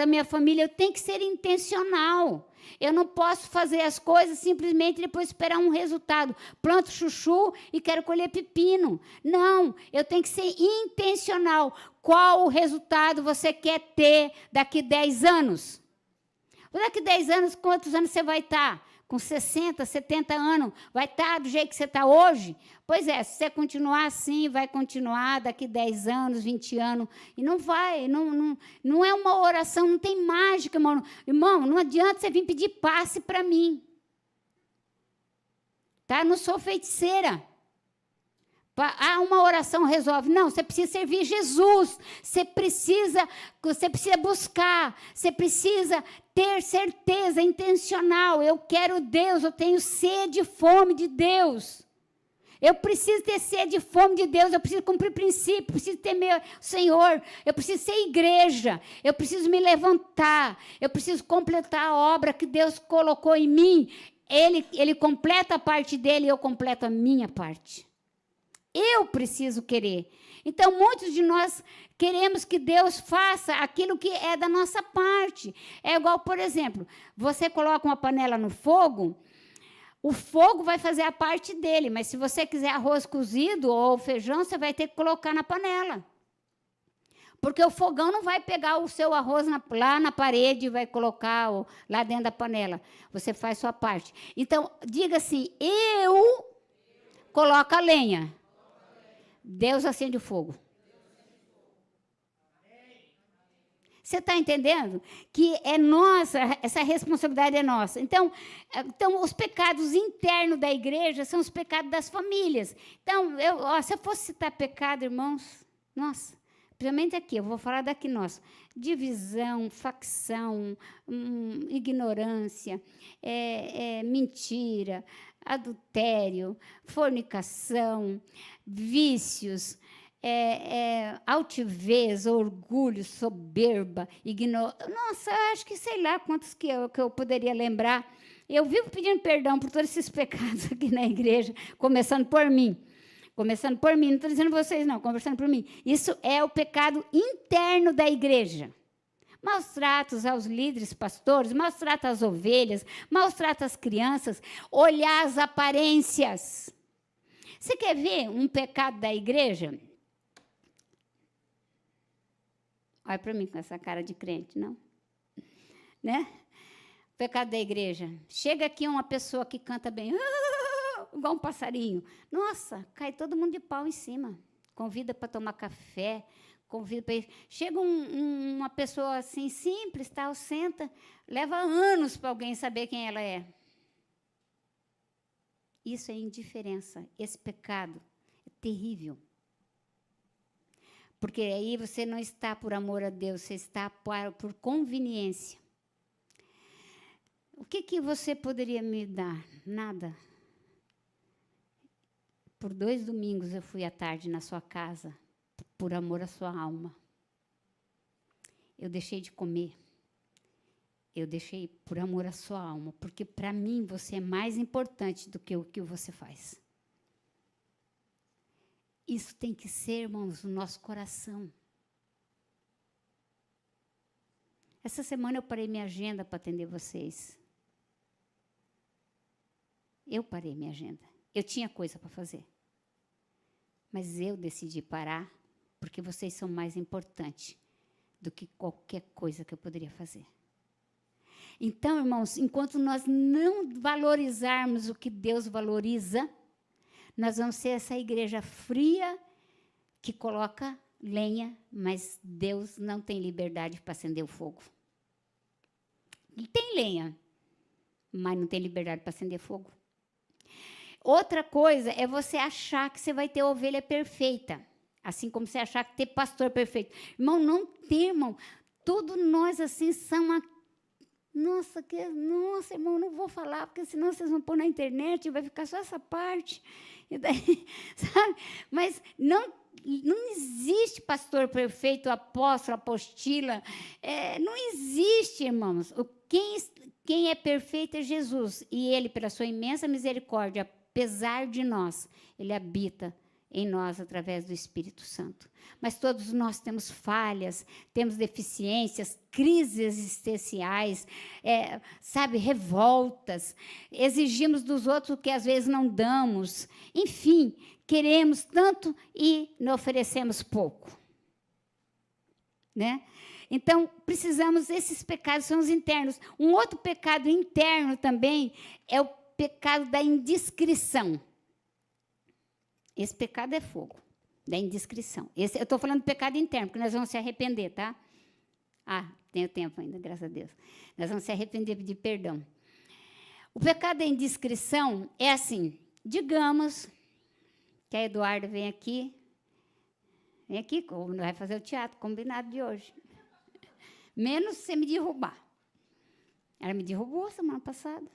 minha família. Eu tenho que ser intencional. Eu não posso fazer as coisas simplesmente e depois esperar um resultado. Planto chuchu e quero colher pepino. Não, eu tenho que ser intencional. Qual o resultado você quer ter daqui 10 anos? Daqui 10 anos, quantos anos você vai estar? Com 60, 70 anos, vai estar do jeito que você está hoje? Pois é, se você continuar assim, vai continuar daqui 10 anos, 20 anos, e não vai, não é uma oração, não tem mágica, irmão. Irmão, não adianta você vir pedir passe para mim. Tá? Eu não sou feiticeira. Uma oração resolve. Não, você precisa servir Jesus. Você precisa buscar. Você precisa ter certeza intencional. Eu quero Deus, eu tenho sede e fome de Deus. Eu preciso ter sede e fome de Deus, eu preciso cumprir princípio, preciso temer o Senhor, eu preciso ser igreja, eu preciso me levantar, eu preciso completar a obra que Deus colocou em mim. Ele completa a parte dele e eu completo a minha parte. Eu preciso querer. Então, muitos de nós queremos que Deus faça aquilo que é da nossa parte. É igual, por exemplo, você coloca uma panela no fogo, o fogo vai fazer a parte dele, mas se você quiser arroz cozido ou feijão, você vai ter que colocar na panela. Porque o fogão não vai pegar o seu arroz lá na parede e vai colocar lá dentro da panela. Você faz sua parte. Então, diga assim, eu coloco a lenha. Deus acende o fogo. Você está entendendo? Que é nossa, essa responsabilidade é nossa. Então, os pecados internos da igreja são os pecados das famílias. Então, se eu fosse citar pecado, irmãos, nossa, principalmente aqui, eu vou falar daqui nosso. Divisão, facção, ignorância, mentira, adultério, fornicação, vícios, altivez, orgulho, soberba, ignorância. Nossa, acho que sei lá quantos que eu poderia lembrar. Eu vivo pedindo perdão por todos esses pecados aqui na igreja, começando por mim. Começando por mim, não estou dizendo vocês não, conversando por mim. Isso é o pecado interno da igreja. Maus tratos aos líderes, pastores, maus tratos às ovelhas, maus tratos às crianças, olhar as aparências. Você quer ver um pecado da igreja? Olha para mim com essa cara de crente, não? Né? O pecado da igreja. Chega aqui uma pessoa que canta bem, igual um passarinho. Nossa, cai todo mundo de pau em cima. Convida para tomar café, convida para ir. Chega uma pessoa assim, simples, tal, senta, leva anos para alguém saber quem ela é. Isso é indiferença. Esse pecado é terrível. Porque aí você não está por amor a Deus, você está por conveniência. O que você poderia me dar? Nada. Por 2 domingos eu fui à tarde na sua casa, por amor à sua alma. Eu deixei de comer. Eu deixei por amor à sua alma, porque para mim você é mais importante do que o que você faz. Isso tem que ser, irmãos, no nosso coração. Essa semana eu parei minha agenda para atender vocês. Eu parei minha agenda. Eu tinha coisa para fazer. Mas eu decidi parar porque vocês são mais importantes do que qualquer coisa que eu poderia fazer. Então, irmãos, enquanto nós não valorizarmos o que Deus valoriza, nós vamos ser essa igreja fria que coloca lenha, mas Deus não tem liberdade para acender o fogo. Ele tem lenha, mas não tem liberdade para acender fogo. Outra coisa é você achar que você vai ter ovelha perfeita, assim como você achar que ter pastor perfeito. Irmão, não tem, irmão. Tudo nós, assim, são... Nossa, irmão, não vou falar, porque senão vocês vão pôr na internet e vai ficar só essa parte. E daí, sabe? Mas não existe pastor perfeito, apóstolo, apostila. Não existe, irmãos. Quem é perfeito é Jesus. E ele, pela sua imensa misericórdia, apesar de nós, ele habita em nós através do Espírito Santo. Mas todos nós temos falhas, temos deficiências, crises existenciais, sabe, revoltas, exigimos dos outros o que às vezes não damos. Enfim, queremos tanto e não oferecemos pouco. Né? Então, precisamos, esses pecados são os internos. Um outro pecado interno também é o pecado da indiscrição. Esse pecado é fogo, da indiscrição. Eu estou falando do pecado interno, porque nós vamos se arrepender, tá? Tenho tempo ainda, graças a Deus. Nós vamos se arrepender e pedir perdão. O pecado da indiscrição é assim, digamos que a Eduarda vem aqui, vai fazer o teatro combinado de hoje. Menos você me derrubar. Ela me derrubou semana passada.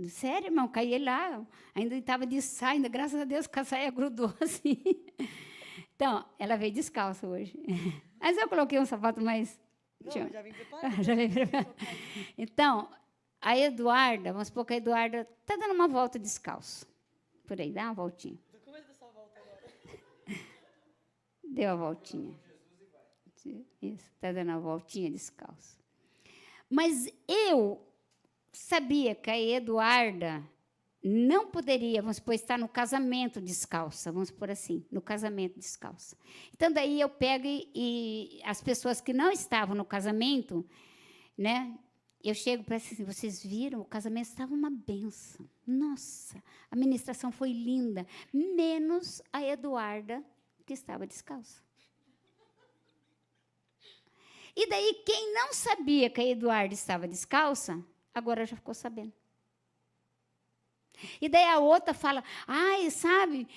Sério, irmão, caí lá, ainda estava de saia, ainda, graças a Deus, que a saia grudou assim. Então, ela veio descalça hoje. Mas eu coloquei um sapato mais... Não, já vim preparada. Já vim preparada. Então, a Eduarda, vamos supor que a Eduarda está dando uma volta descalço. Por aí, dá uma voltinha. Do começo dessa volta agora. Deu a voltinha. Isso, está dando uma voltinha descalço. Mas eu sabia que a Eduarda não poderia, vamos supor, estar no casamento descalça, vamos por assim, no casamento descalça. Então, daí eu pego e as pessoas que não estavam no casamento, né, eu chego para assim, vocês viram, o casamento estava uma benção. Nossa, a ministração foi linda, menos a Eduarda, que estava descalça. E daí, quem não sabia que a Eduarda estava descalça, agora já ficou sabendo. E daí a outra fala, sabe,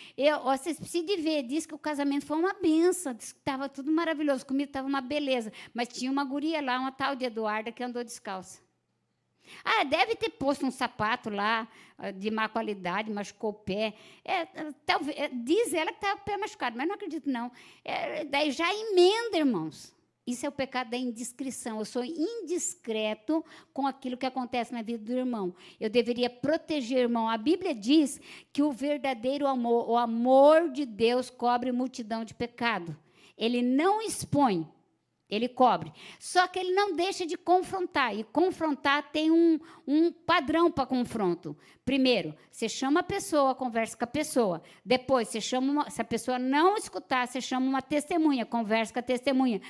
vocês precisam de ver, diz que o casamento foi uma benção, diz que estava tudo maravilhoso, comigo estava uma beleza, mas tinha uma guria lá, uma tal de Eduarda, que andou descalça. Deve ter posto um sapato lá, de má qualidade, machucou o pé. Diz ela que estava com o pé machucado, mas não acredito, não. Daí já emenda, irmãos. Isso é o pecado da indiscrição. Eu sou indiscreto com aquilo que acontece na vida do irmão. Eu deveria proteger o irmão. A Bíblia diz que o verdadeiro amor, o amor de Deus, cobre multidão de pecado. Ele não expõe, ele cobre. Só que ele não deixa de confrontar. E confrontar tem um padrão para confronto. Primeiro, você chama a pessoa, conversa com a pessoa. Depois, se a pessoa não escutar, você chama uma testemunha, conversa com a testemunha.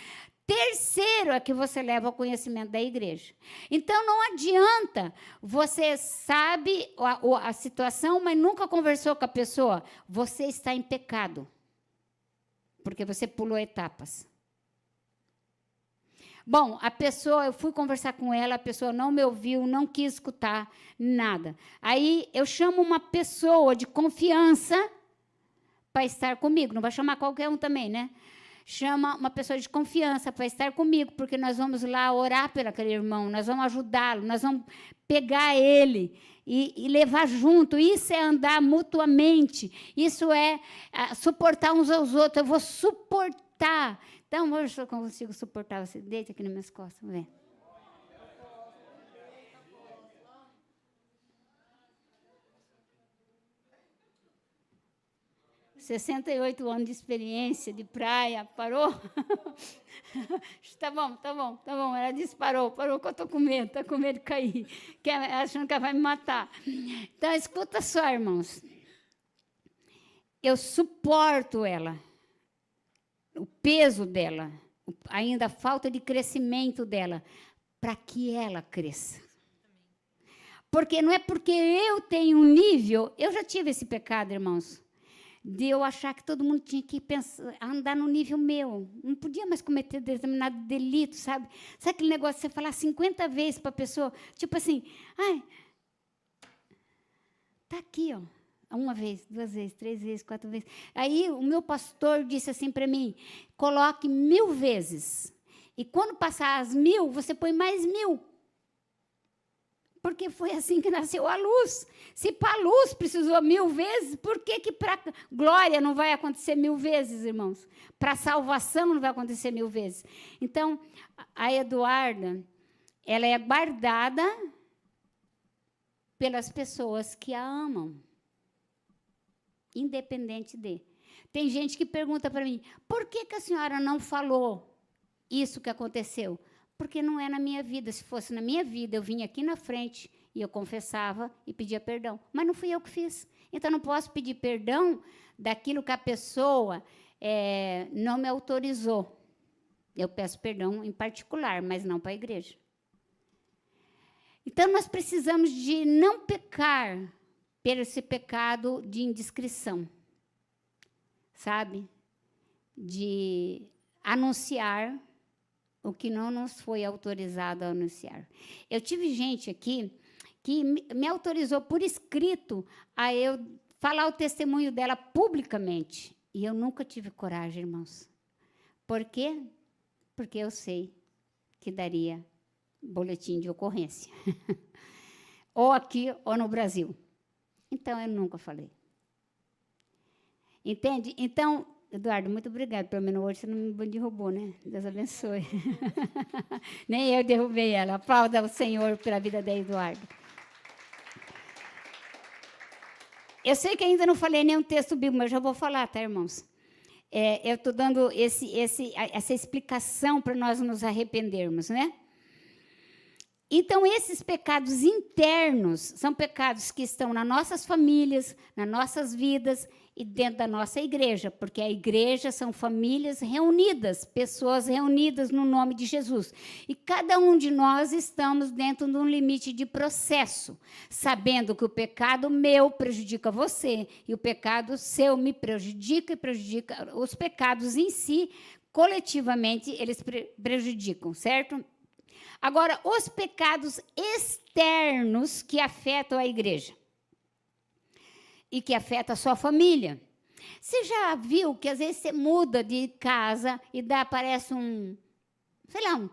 Terceiro é que você leva ao conhecimento da igreja. Então, não adianta, você sabe a situação, mas nunca conversou com a pessoa. Você está em pecado, porque você pulou etapas. Bom, a pessoa, eu fui conversar com ela, a pessoa não me ouviu, não quis escutar nada. Aí, eu chamo uma pessoa de confiança para estar comigo. Não vai chamar qualquer um também, né? Chama uma pessoa de confiança para estar comigo, porque nós vamos lá orar pelo aquele irmão, nós vamos ajudá-lo, nós vamos pegar ele e levar junto. Isso é andar mutuamente, isso é suportar uns aos outros. Eu vou suportar. Então, hoje eu consigo suportar você. Deita aqui nas minhas costas, vem. 68 anos de experiência de praia. Parou? Tá bom. Ela disparou. Parou que eu estou com medo. Está com medo de cair. Achando que ela vai me matar. Então, escuta só, irmãos. Eu suporto ela. O peso dela. Ainda a falta de crescimento dela. Para que ela cresça. Porque não é porque eu tenho um nível... Eu já tive esse pecado, irmãos. De eu achar que todo mundo tinha que andar no nível meu. Não podia mais cometer determinado delito, sabe? Sabe aquele negócio de você falar 50 vezes para a pessoa? Tipo assim, ai, está aqui, ó. Uma vez, 2 vezes, 3 vezes, 4 vezes. Aí o meu pastor disse assim para mim, coloque 1000 vezes. E quando passar as 1000, você põe mais 1000. Porque foi assim que nasceu a luz. Se para a luz precisou 1000 vezes, por que para glória não vai acontecer 1000 vezes, irmãos? Para a salvação não vai acontecer 1000 vezes. Então, a Eduarda, ela é guardada pelas pessoas que a amam. Independente de. Tem gente que pergunta para mim, por que a senhora não falou isso que aconteceu? Porque não é na minha vida. Se fosse na minha vida, eu vinha aqui na frente e eu confessava e pedia perdão. Mas não fui eu que fiz. Então, não posso pedir perdão daquilo que a pessoa não me autorizou. Eu peço perdão em particular, mas não para a igreja. Então, nós precisamos de não pecar por esse pecado de indiscrição. Sabe? De anunciar o que não nos foi autorizado a anunciar. Eu tive gente aqui que me autorizou por escrito a eu falar o testemunho dela publicamente. E eu nunca tive coragem, irmãos. Por quê? Porque eu sei que daria boletim de ocorrência. Ou aqui, ou no Brasil. Então, eu nunca falei. Entende? Então, Eduardo, muito obrigada. Pelo menos hoje você não me derrubou, né? Deus abençoe. Nem eu derrubei ela. Aplauda o Senhor pela vida da Eduardo. Eu sei que ainda não falei nenhum texto bíblico, mas já vou falar, tá, irmãos? Eu estou dando essa explicação para nós nos arrependermos, né? Então, esses pecados internos são pecados que estão nas nossas famílias, nas nossas vidas e dentro da nossa igreja, porque a igreja são famílias reunidas, pessoas reunidas no nome de Jesus. E cada um de nós estamos dentro de um limite de processo, sabendo que o pecado meu prejudica você e o pecado seu me prejudica e prejudica os pecados em si, coletivamente, eles prejudicam, certo? Agora, os pecados externos que afetam a igreja e que afetam a sua família. Você já viu que, às vezes, você muda de casa e aparece um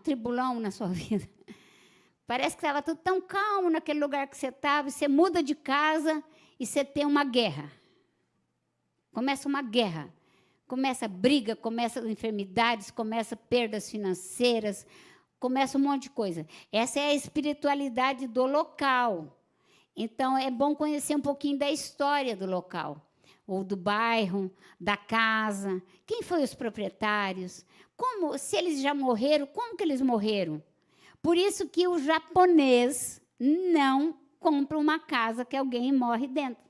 tribulão na sua vida? Parece que estava tudo tão calmo naquele lugar que você estava, e você muda de casa e você tem uma guerra. Começa uma guerra. Começa briga, começa enfermidades, começa perdas financeiras, começa um monte de coisa. Essa é a espiritualidade do local. Então, é bom conhecer um pouquinho da história do local, ou do bairro, da casa, quem foram os proprietários, se eles já morreram, como que eles morreram. Por isso que o japonês não compra uma casa que alguém morre dentro.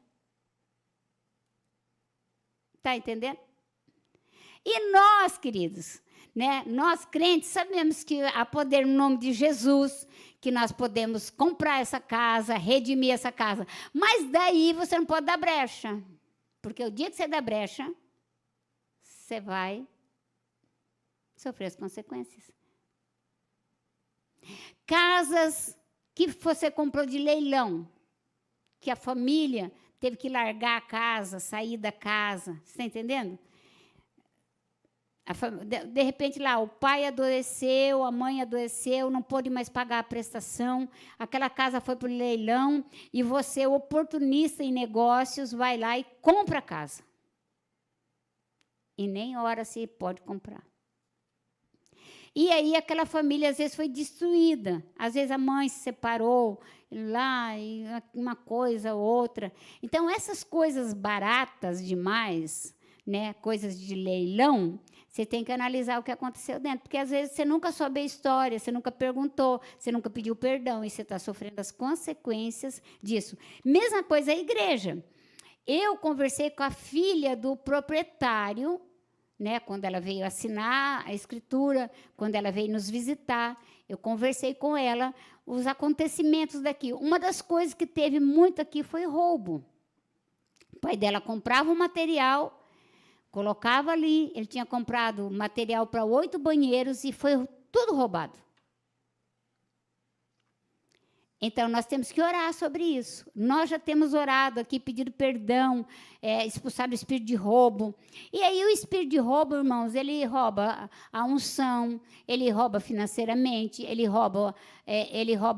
Está entendendo? E nós, queridos, né? Nós crentes sabemos que há poder no nome de Jesus, que nós podemos comprar essa casa, redimir essa casa. Mas daí você não pode dar brecha, porque o dia que você dá brecha, você vai sofrer as consequências. Casas que você comprou de leilão, que a família teve que largar a casa, sair da casa, você está entendendo? De repente, lá, o pai adoeceu, a mãe adoeceu, não pôde mais pagar a prestação, aquela casa foi para o leilão, e você, oportunista em negócios, vai lá e compra a casa. E nem hora se pode comprar. E aí, aquela família, às vezes, foi destruída. Às vezes, a mãe se separou, lá, e uma coisa, outra. Então, essas coisas baratas demais, né, coisas de leilão, você tem que analisar o que aconteceu dentro, porque às vezes você nunca soube a história, você nunca perguntou, você nunca pediu perdão e você está sofrendo as consequências disso. Mesma coisa a igreja. Eu conversei com a filha do proprietário, né, quando ela veio assinar a escritura, quando ela veio nos visitar, eu conversei com ela os acontecimentos daqui. Uma das coisas que teve muito aqui foi roubo. O pai dela comprava o material, colocava ali, ele tinha comprado material para 8 banheiros e foi tudo roubado. Então, nós temos que orar sobre isso. Nós já temos orado aqui, pedido perdão, expulsado o espírito de roubo. E aí, o espírito de roubo, irmãos, ele rouba a unção, ele rouba financeiramente, ele rouba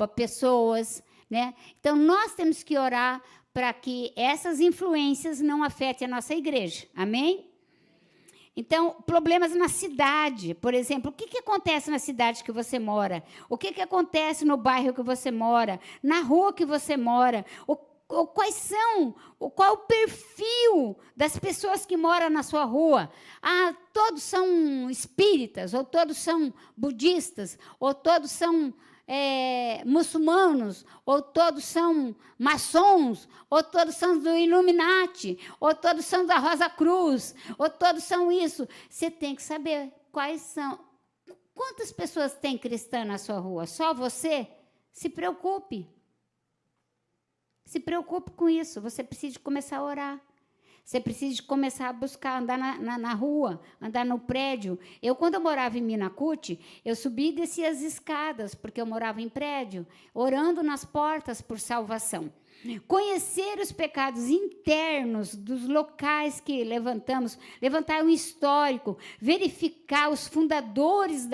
pessoas, né? Então, nós temos que orar para que essas influências não afetem a nossa igreja. Amém? Então, problemas na cidade, por exemplo, o que acontece na cidade que você mora? O que acontece no bairro que você mora? Na rua que você mora? Qual é o perfil das pessoas que moram na sua rua? Ah, todos são espíritas, ou todos são budistas, ou todos são muçulmanos, ou todos são maçons, ou todos são do Illuminati, ou todos são da Rosa Cruz, ou todos são isso. Você tem que saber quais são. Quantas pessoas tem cristã na sua rua? Só você? Se preocupe. Se preocupe com isso. Você precisa começar a orar. Você precisa começar a buscar, andar na rua, andar no prédio. Quando eu morava em Minacute, eu subia e descia as escadas, porque eu morava em prédio, orando nas portas por salvação. Conhecer os pecados internos dos locais que levantamos, levantar um histórico, verificar os fundadores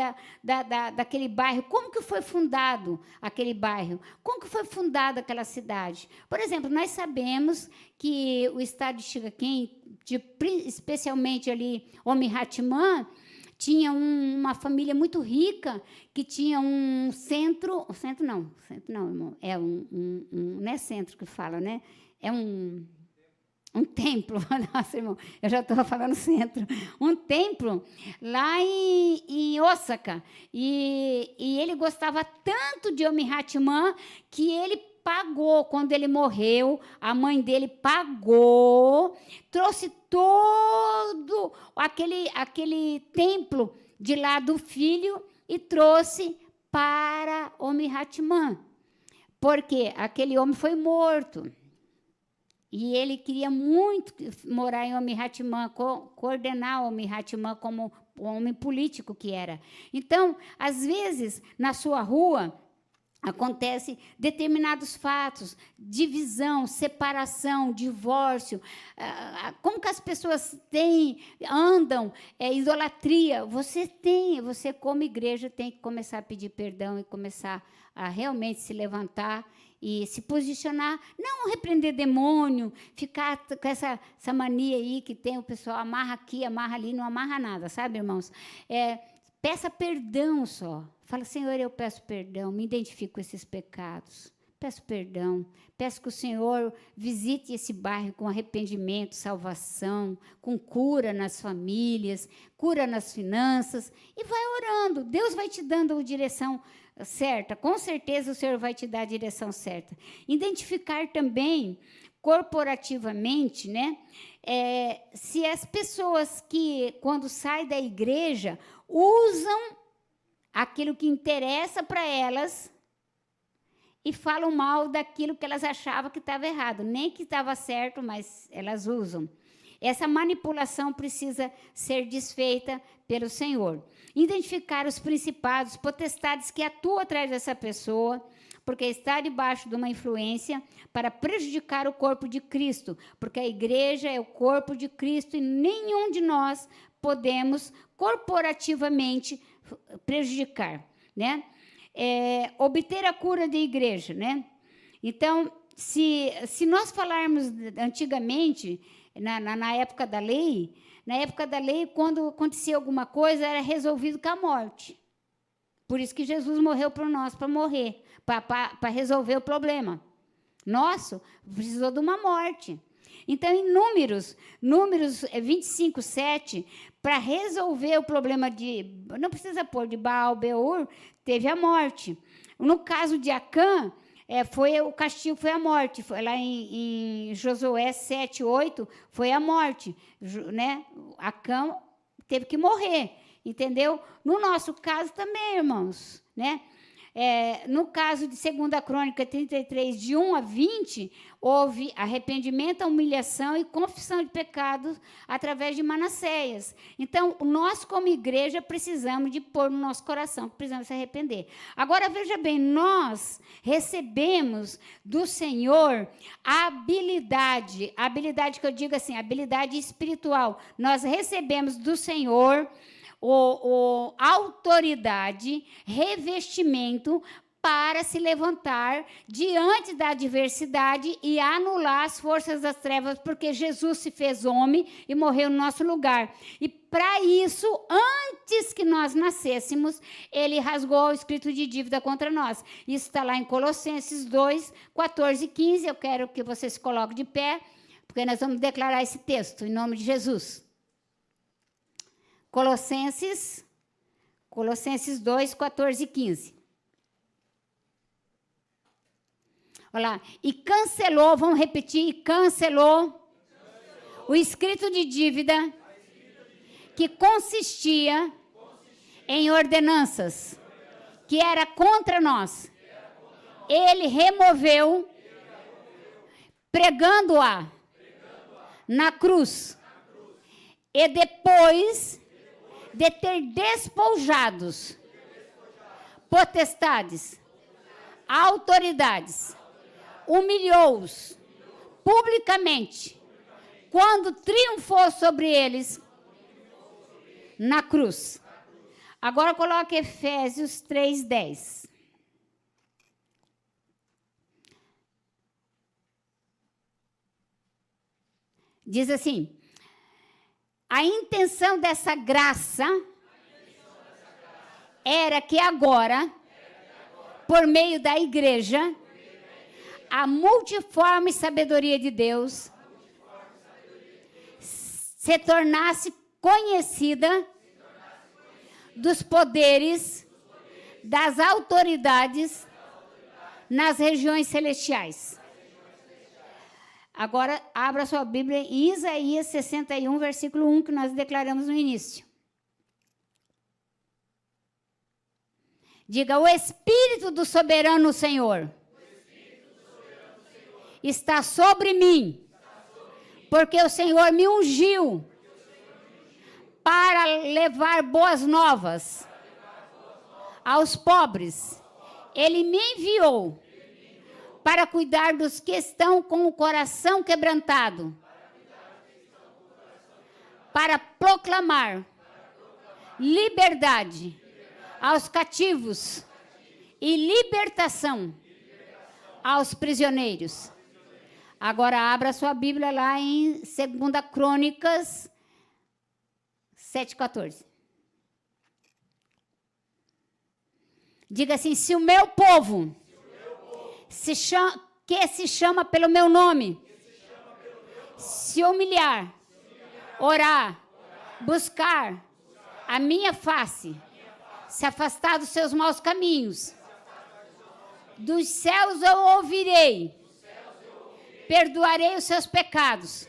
daquele bairro, como que foi fundado aquele bairro, como que foi fundada aquela cidade. Por exemplo, nós sabemos que o estado de Chigaquém, especialmente ali, Omihatimã, tinha uma família muito rica que tinha um centro não, irmão, não é centro que fala, né? É um templo, nossa, irmão, eu já estou falando centro, um templo lá em Osaka, e ele gostava tanto de Omihatimã que ele pagou, quando ele morreu, a mãe dele pagou, trouxe todo aquele templo de lá do filho e trouxe para Omihatimã, porque aquele homem foi morto. E ele queria muito morar em Omihatimã, coordenar Omihatimã como um homem político que era. Então, às vezes, na sua rua, acontece determinados fatos, divisão, separação, divórcio, como que as pessoas andam, idolatria. Você como igreja, tem que começar a pedir perdão e começar a realmente se levantar e se posicionar, não repreender demônio, ficar com essa mania aí que tem o pessoal, amarra aqui, amarra ali, não amarra nada, sabe, irmãos? Peça perdão só. Fala, Senhor, eu peço perdão, me identifico com esses pecados. Peço perdão. Peço que o Senhor visite esse bairro com arrependimento, salvação, com cura nas famílias, cura nas finanças. E vai orando. Deus vai te dando a direção certa. Com certeza o Senhor vai te dar a direção certa. Identificar também, corporativamente, né? Se as pessoas que, quando saem da igreja, usam aquilo que interessa para elas e falam mal daquilo que elas achavam que estava errado. Nem que estava certo, mas elas usam. Essa manipulação precisa ser desfeita pelo Senhor. Identificar os principados, potestades que atuam atrás dessa pessoa, porque está debaixo de uma influência para prejudicar o corpo de Cristo, porque a igreja é o corpo de Cristo e nenhum de nós podemos corporativamente prejudicar, né? Obter a cura da igreja, né? Então, se nós falarmos antigamente, na época da lei, quando acontecia alguma coisa, era resolvido com a morte. Por isso que Jesus morreu por nós, para morrer, para resolver o problema. Nosso, precisou de uma morte. Então, em Números 25, 7, para resolver o problema não precisa pôr de Baal, Beor, teve a morte. No caso de Acã, o castigo foi a morte. Foi lá em Josué 7, 8, foi a morte. Né? Acã teve que morrer, entendeu? No nosso caso também, irmãos, né? No caso de 2 Crônica 33, de 1 a 20, houve arrependimento, humilhação e confissão de pecados através de Manassés. Então, nós, como igreja, precisamos de pôr no nosso coração, que precisamos se arrepender. Agora, veja bem, nós recebemos do Senhor a habilidade que eu digo assim, habilidade espiritual. Nós recebemos do Senhor autoridade, revestimento para se levantar diante da adversidade e anular as forças das trevas, porque Jesus se fez homem e morreu no nosso lugar. E para isso, antes que nós nascêssemos, ele rasgou o escrito de dívida contra nós. Isso está lá em Colossenses 2, 14 e 15. Eu quero que você se coloque de pé, porque nós vamos declarar esse texto em nome de Jesus. Colossenses 2, 14 e 15. Olha lá. E cancelou, vamos repetir, e cancelou o escrito de dívida que consistia em ordenanças, que era contra nós. Ele removeu, pregando-a na cruz. E depois de ter despojados potestades, autoridades, humilhou-os publicamente, quando triunfou sobre eles na cruz. Agora coloque Efésios 3:10. Diz assim: a intenção dessa graça era que agora, por meio da igreja, a multiforme sabedoria de Deus se tornasse conhecida dos poderes, das autoridades nas regiões celestiais. Agora, abra sua Bíblia em Isaías 61, versículo 1, que nós declaramos no início. Diga: o Espírito do Soberano Senhor está sobre mim, porque o Senhor me ungiu para levar boas novas aos pobres. Ele me enviou para cuidar dos que estão com o coração quebrantado, para proclamar liberdade aos cativos e libertação aos prisioneiros. Agora abra sua Bíblia lá em 2 Crônicas 7:14. Diga assim: se o meu povo que se chama pelo meu nome, se humilhar, orar, buscar a minha face, se afastar dos seus maus caminhos, dos céus eu ouvirei, perdoarei os seus pecados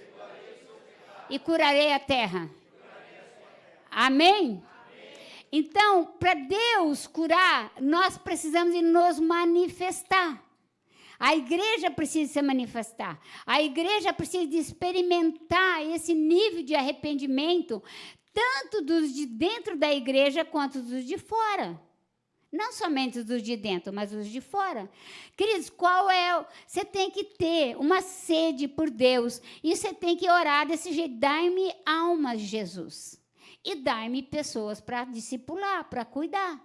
e curarei a terra. Amém? Então, para Deus curar, nós precisamos de nos manifestar. A igreja precisa se manifestar. A igreja precisa de experimentar esse nível de arrependimento, tanto dos de dentro da igreja quanto dos de fora. Não somente dos de dentro, mas os de fora. Queridos, você tem que ter uma sede por Deus. E você tem que orar desse jeito. Dai-me almas, Jesus. E dai-me pessoas para discipular, para cuidar.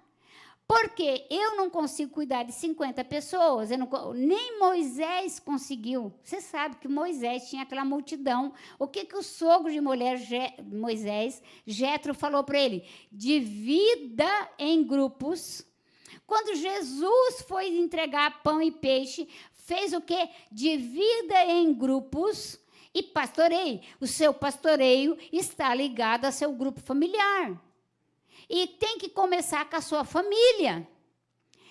Porque eu não consigo cuidar de 50 pessoas, nem Moisés conseguiu. Você sabe que Moisés tinha aquela multidão. O que o sogro de Moisés, Jetro, falou para ele? Divida em grupos. Quando Jesus foi entregar pão e peixe, fez o quê? Divida em grupos E pastoreie. O seu pastoreio está ligado ao seu grupo familiar. E tem que começar com a sua família.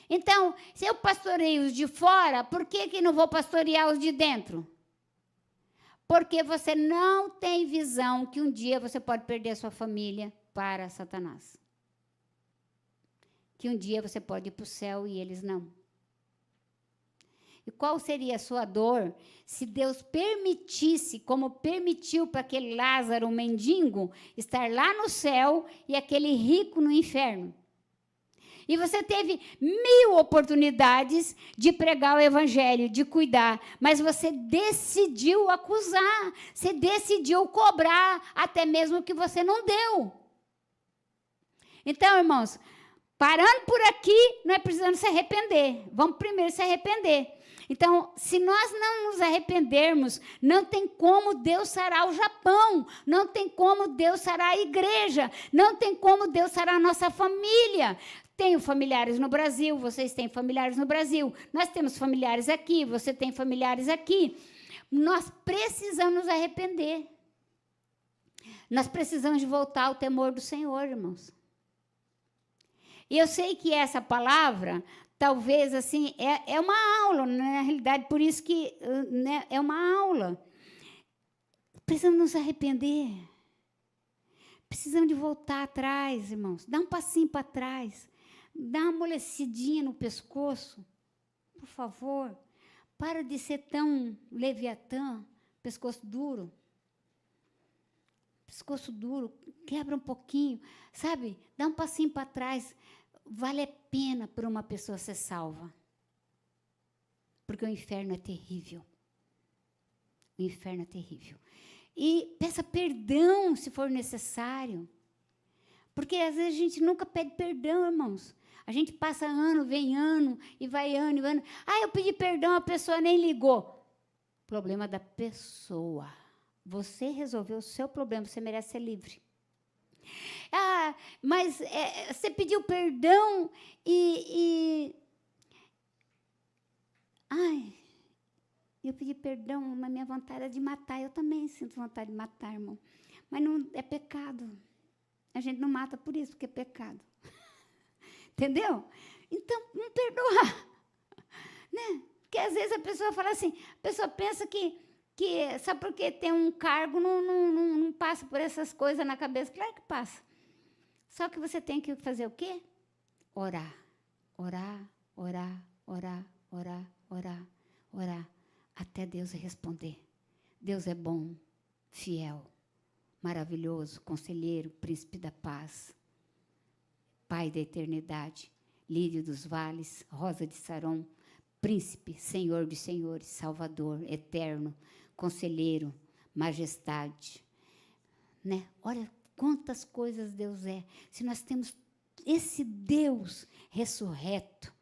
Então, se eu pastoreio os de fora, por que não vou pastorear os de dentro? Porque você não tem visão que um dia você pode perder a sua família para Satanás. Que um dia você pode ir para o céu e eles não. E qual seria a sua dor se Deus permitisse, como permitiu para aquele Lázaro, um mendigo, estar lá no céu e aquele rico no inferno? E você teve 1000 oportunidades de pregar o evangelho, de cuidar, mas você decidiu acusar, você decidiu cobrar, até mesmo que você não deu. Então, irmãos, parando por aqui, nós precisamos se arrepender. Vamos primeiro se arrepender. Então, se nós não nos arrependermos, não tem como Deus sarar o Japão, não tem como Deus sarar a igreja, não tem como Deus sarar a nossa família. Tenho familiares no Brasil, vocês têm familiares no Brasil, nós temos familiares aqui, você tem familiares aqui. Nós precisamos nos arrepender. Nós precisamos de voltar ao temor do Senhor, irmãos. E eu sei que essa palavra, talvez, assim, é uma aula, né? Na realidade, por isso que né, é uma aula. Precisamos nos arrepender. Precisamos de voltar atrás, irmãos. Dá um passinho para trás. Dá uma amolecidinha no pescoço. Por favor. Para de ser tão leviatã, pescoço duro. Pescoço duro, quebra um pouquinho. Sabe? Dá um passinho para trás. Vale a pena para uma pessoa ser salva. Porque o inferno é terrível. O inferno é terrível. E peça perdão, se for necessário. Porque, às vezes, a gente nunca pede perdão, irmãos. A gente passa ano, vem ano, e vai ano, e vai ano. Ah, eu pedi perdão, a pessoa nem ligou. Problema da pessoa. Você resolveu o seu problema, você merece ser livre. Ah, mas você pediu perdão Ai, eu pedi perdão, mas minha vontade é de matar. Eu também sinto vontade de matar, irmão. Mas não é pecado. A gente não mata por isso, porque é pecado. Entendeu? Então, não perdoa. Né? Porque às vezes a pessoa fala assim, a pessoa pensa que só porque tem um cargo não passa por essas coisas na cabeça. Claro que passa. Só que você tem que fazer o quê? Orar. Orar, orar, orar, orar, orar, orar. Até Deus responder. Deus é bom, fiel, maravilhoso, conselheiro, príncipe da paz, Pai da eternidade, lírio dos vales, rosa de Saron, príncipe, senhor dos senhores, salvador, eterno, conselheiro, majestade. Né? Olha quantas coisas Deus é. Se nós temos esse Deus ressurreto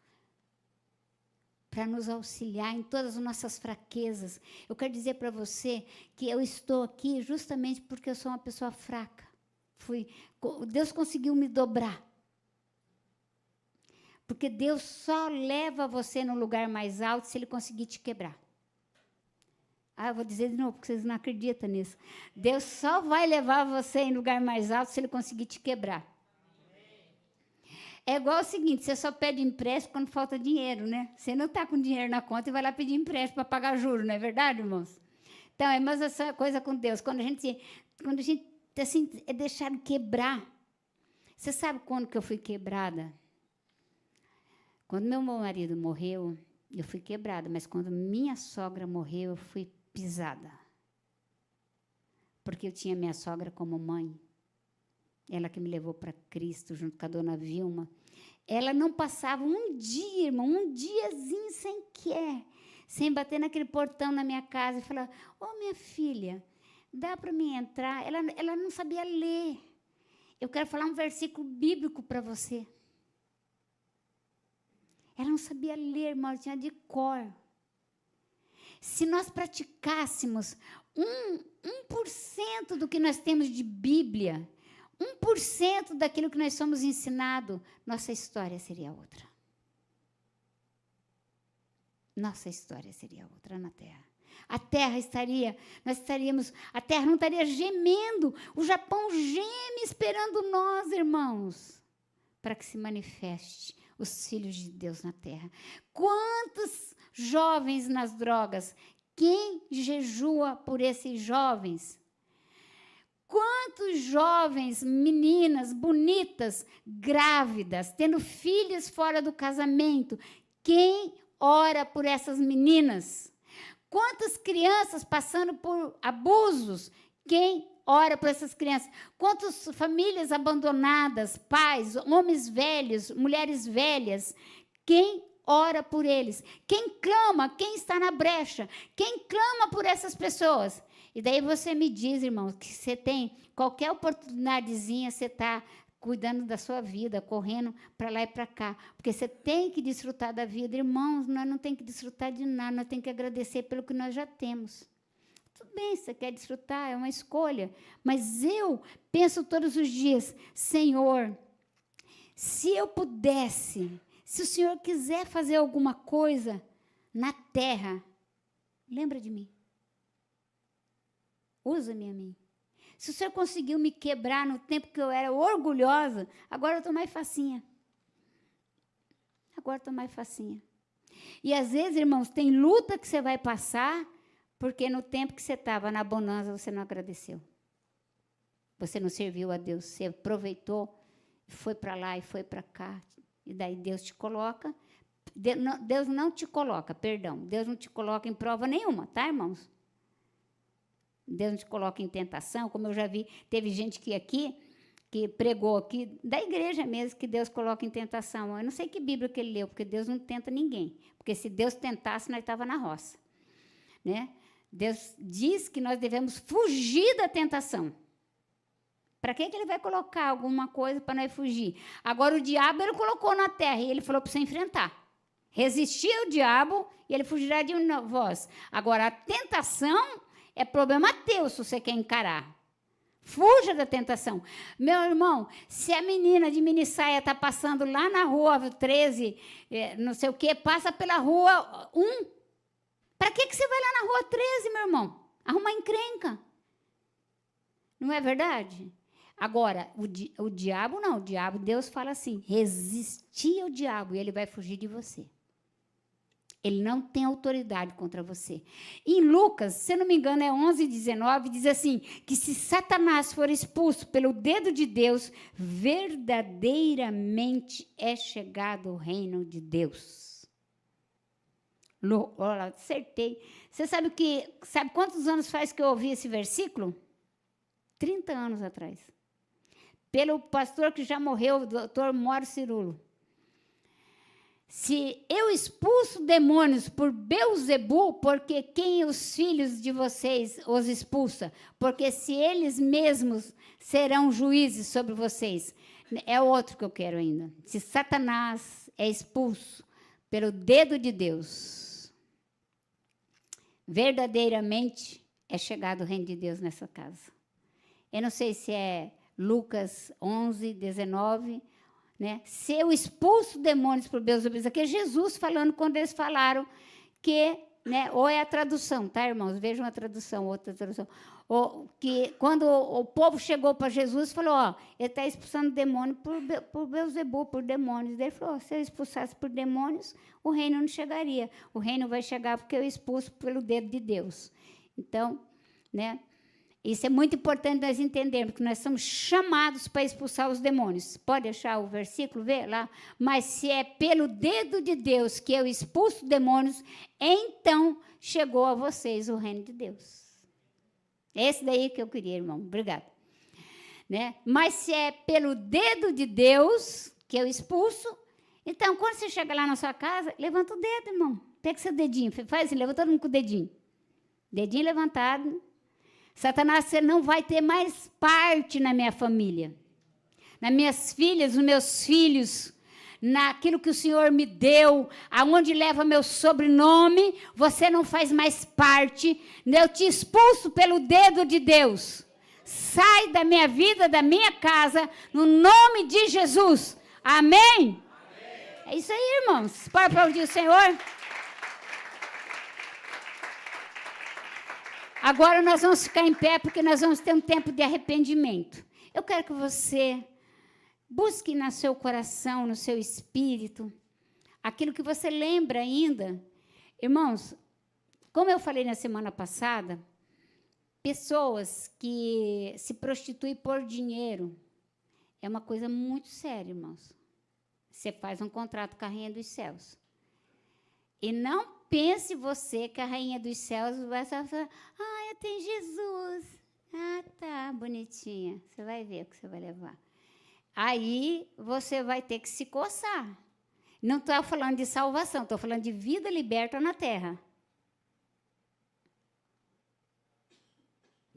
para nos auxiliar em todas as nossas fraquezas. Eu quero dizer para você que eu estou aqui justamente porque eu sou uma pessoa fraca. Deus conseguiu me dobrar. Porque Deus só leva você no lugar mais alto se Ele conseguir te quebrar. Ah, eu vou dizer de novo, porque vocês não acreditam nisso. Deus só vai levar você em lugar mais alto se Ele conseguir te quebrar. É igual o seguinte, você só pede empréstimo quando falta dinheiro, né? Você não está com dinheiro na conta e vai lá pedir empréstimo para pagar juros, não é verdade, irmãos? Então, é mais essa coisa com Deus. Quando a gente assim, é deixado quebrar. Você sabe quando que eu fui quebrada? Quando meu marido morreu, eu fui quebrada, mas quando minha sogra morreu, eu fui pisada. Porque eu tinha minha sogra como mãe. Ela que me levou para Cristo, junto com a dona Vilma. Ela não passava um dia, irmão, um diazinho sem bater naquele portão na minha casa e falar, minha filha, dá para mim entrar? Ela não sabia ler. Eu quero falar um versículo bíblico para você. Ela não sabia ler, irmão, ela tinha de cor. Se nós praticássemos 1% do que nós temos de Bíblia, 1% daquilo que nós somos ensinados, nossa história seria outra. Nossa história seria outra na Terra. a terra a terra não estaria gemendo. O Japão geme esperando nós, irmãos, para que se manifeste os filhos de Deus na terra. Quantos jovens nas drogas? Quem jejua por esses jovens? Quantos jovens, meninas bonitas, grávidas, tendo filhos fora do casamento? Quem ora por essas meninas? Quantas crianças passando por abusos? Quem ora por essas crianças? Quantas famílias abandonadas, pais, homens velhos, mulheres velhas? Quem ora por eles? Quem clama? Quem está na brecha? Quem clama por essas pessoas? E daí você me diz, irmão, que você tem qualquer oportunidadezinha, você está cuidando da sua vida, correndo para lá e para cá. Porque você tem que desfrutar da vida. Irmãos, nós não temos que desfrutar de nada, nós temos que agradecer pelo que nós já temos. Tudo bem, você quer desfrutar, é uma escolha. Mas eu penso todos os dias, Senhor, se eu pudesse, se o Senhor quiser fazer alguma coisa na terra, lembra de mim. Usa-me a mim. Se o Senhor conseguiu me quebrar no tempo que eu era orgulhosa, agora eu estou mais facinha. Agora estou mais facinha. E, às vezes, irmãos, tem luta que você vai passar, porque no tempo que você estava na bonança, você não agradeceu. Você não serviu a Deus. Você aproveitou, foi para lá e foi para cá. E daí Deus te coloca. Deus não te coloca, perdão. Deus não te coloca em prova nenhuma, tá, irmãos? Deus não te coloca em tentação, como eu já vi, teve gente que pregou aqui, da igreja mesmo, que Deus coloca em tentação. Eu não sei que Bíblia que ele leu, porque Deus não tenta ninguém. Porque se Deus tentasse, nós estávamos na roça. Né? Deus diz que nós devemos fugir da tentação. Para que ele vai colocar alguma coisa para nós fugir? Agora, o diabo, ele colocou na terra, e ele falou para você enfrentar. Resistir ao diabo, e ele fugirá de vós. Agora, a tentação é problema teu, se você quer encarar. Fuja da tentação. Meu irmão, se a menina de minissaia está passando lá na rua 13, não sei o quê, passa pela rua 1, para que você vai lá na rua 13, meu irmão? Arrumar encrenca. Não é verdade? Agora, o diabo não. O diabo, Deus fala assim, resistir ao diabo e ele vai fugir de você. Ele não tem autoridade contra você. Em Lucas, se não me engano, é 11:19, diz assim, que se Satanás for expulso pelo dedo de Deus, verdadeiramente é chegado o reino de Deus. Olha, acertei. Você sabe quantos anos faz que eu ouvi esse versículo? 30 anos atrás. Pelo pastor que já morreu, o doutor Mauro Cirulo. Se eu expulso demônios por Beelzebu, porque quem os filhos de vocês os expulsa? Porque se eles mesmos serão juízes sobre vocês. É outro que eu quero ainda. Se Satanás é expulso pelo dedo de Deus, verdadeiramente é chegado o reino de Deus nessa casa. Eu não sei se é Lucas 11:19, né? Se eu expulso demônios por Beelzebub, isso aqui é Jesus falando quando eles falaram que, né, ou é a tradução, tá, irmãos? Vejam a tradução, outra tradução. Ou, que quando o povo chegou para Jesus, falou, ó, ele está expulsando demônio por Beelzebub, por demônios. Ele falou, se eu expulsasse por demônios, o reino não chegaria. O reino vai chegar porque eu expulso pelo dedo de Deus. Então, né? Isso é muito importante nós entendermos, que nós somos chamados para expulsar os demônios. Pode achar o versículo, ver lá? Mas se é pelo dedo de Deus que eu expulso demônios, então chegou a vocês o reino de Deus. Esse daí que eu queria, irmão. Obrigada. Né? Mas se é pelo dedo de Deus que eu expulso, então, quando você chega lá na sua casa, levanta o dedo, irmão. Pega seu dedinho, faz assim, levanta todo mundo com o dedinho. Dedinho levantado. Satanás, você não vai ter mais parte na minha família, nas minhas filhas, nos meus filhos, naquilo que o Senhor me deu, aonde leva meu sobrenome, você não faz mais parte. Eu te expulso pelo dedo de Deus. Sai da minha vida, da minha casa, no nome de Jesus. Amém? Amém. É isso aí, irmãos. Pode aplaudir o Senhor? Agora nós vamos ficar em pé, porque nós vamos ter um tempo de arrependimento. Eu quero que você busque no seu coração, no seu espírito, aquilo que você lembra ainda. Irmãos, como eu falei na semana passada, pessoas que se prostituem por dinheiro é uma coisa muito séria, irmãos. Você faz um contrato com a Rainha dos Céus. E não pense você que a Rainha dos Céus vai só falar, eu tenho Jesus. Ah, tá, bonitinha. Você vai ver o que você vai levar. Aí você vai ter que se coçar. Não estou falando de salvação, estou falando de vida liberta na terra.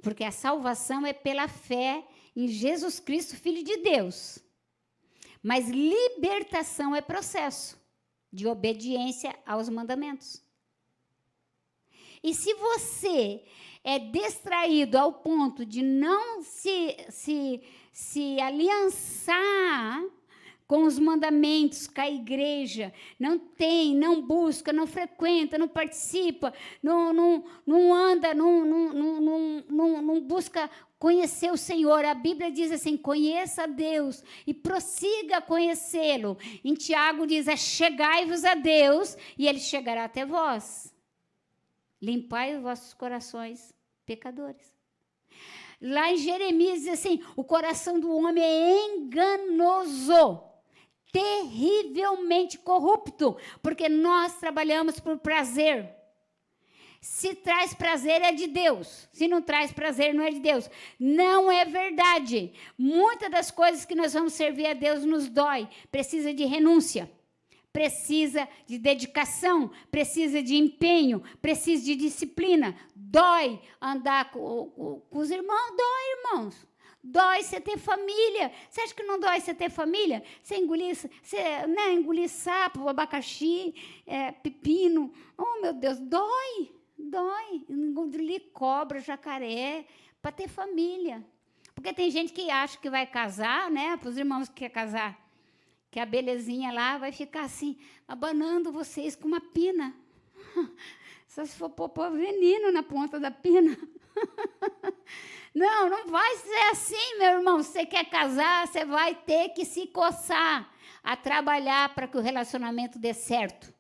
Porque a salvação é pela fé em Jesus Cristo, Filho de Deus. Mas libertação é processo de obediência aos mandamentos. E se você é distraído ao ponto de não se aliançar com os mandamentos, com a igreja, não busca, não frequenta, não participa, não anda, não busca conhecer o Senhor. A Bíblia diz assim, conheça a Deus e prossiga a conhecê-lo. Em Tiago diz, chegai-vos a Deus e Ele chegará até vós. Limpai os vossos corações pecadores. Lá em Jeremias diz assim, o coração do homem é enganoso, terrivelmente corrupto, porque nós trabalhamos por prazer. Se traz prazer é de Deus, se não traz prazer não é de Deus. Não é verdade. Muitas das coisas que nós vamos servir a Deus nos dói, precisa de renúncia, precisa de dedicação, precisa de empenho, precisa de disciplina. Dói andar com os irmãos, dói, irmãos. Dói você ter família. Você acha que não dói você ter família? Você engolir sapo, abacaxi, pepino. Oh, meu Deus, dói. Engolir cobra, jacaré, para ter família. Porque tem gente que acha que vai casar, né? Para os irmãos que querem casar, que a belezinha lá vai ficar assim, abanando vocês com uma pina. Só se for pôr veneno na ponta da pina. Não vai ser assim, meu irmão. Se você quer casar, você vai ter que se coçar a trabalhar para que o relacionamento dê certo.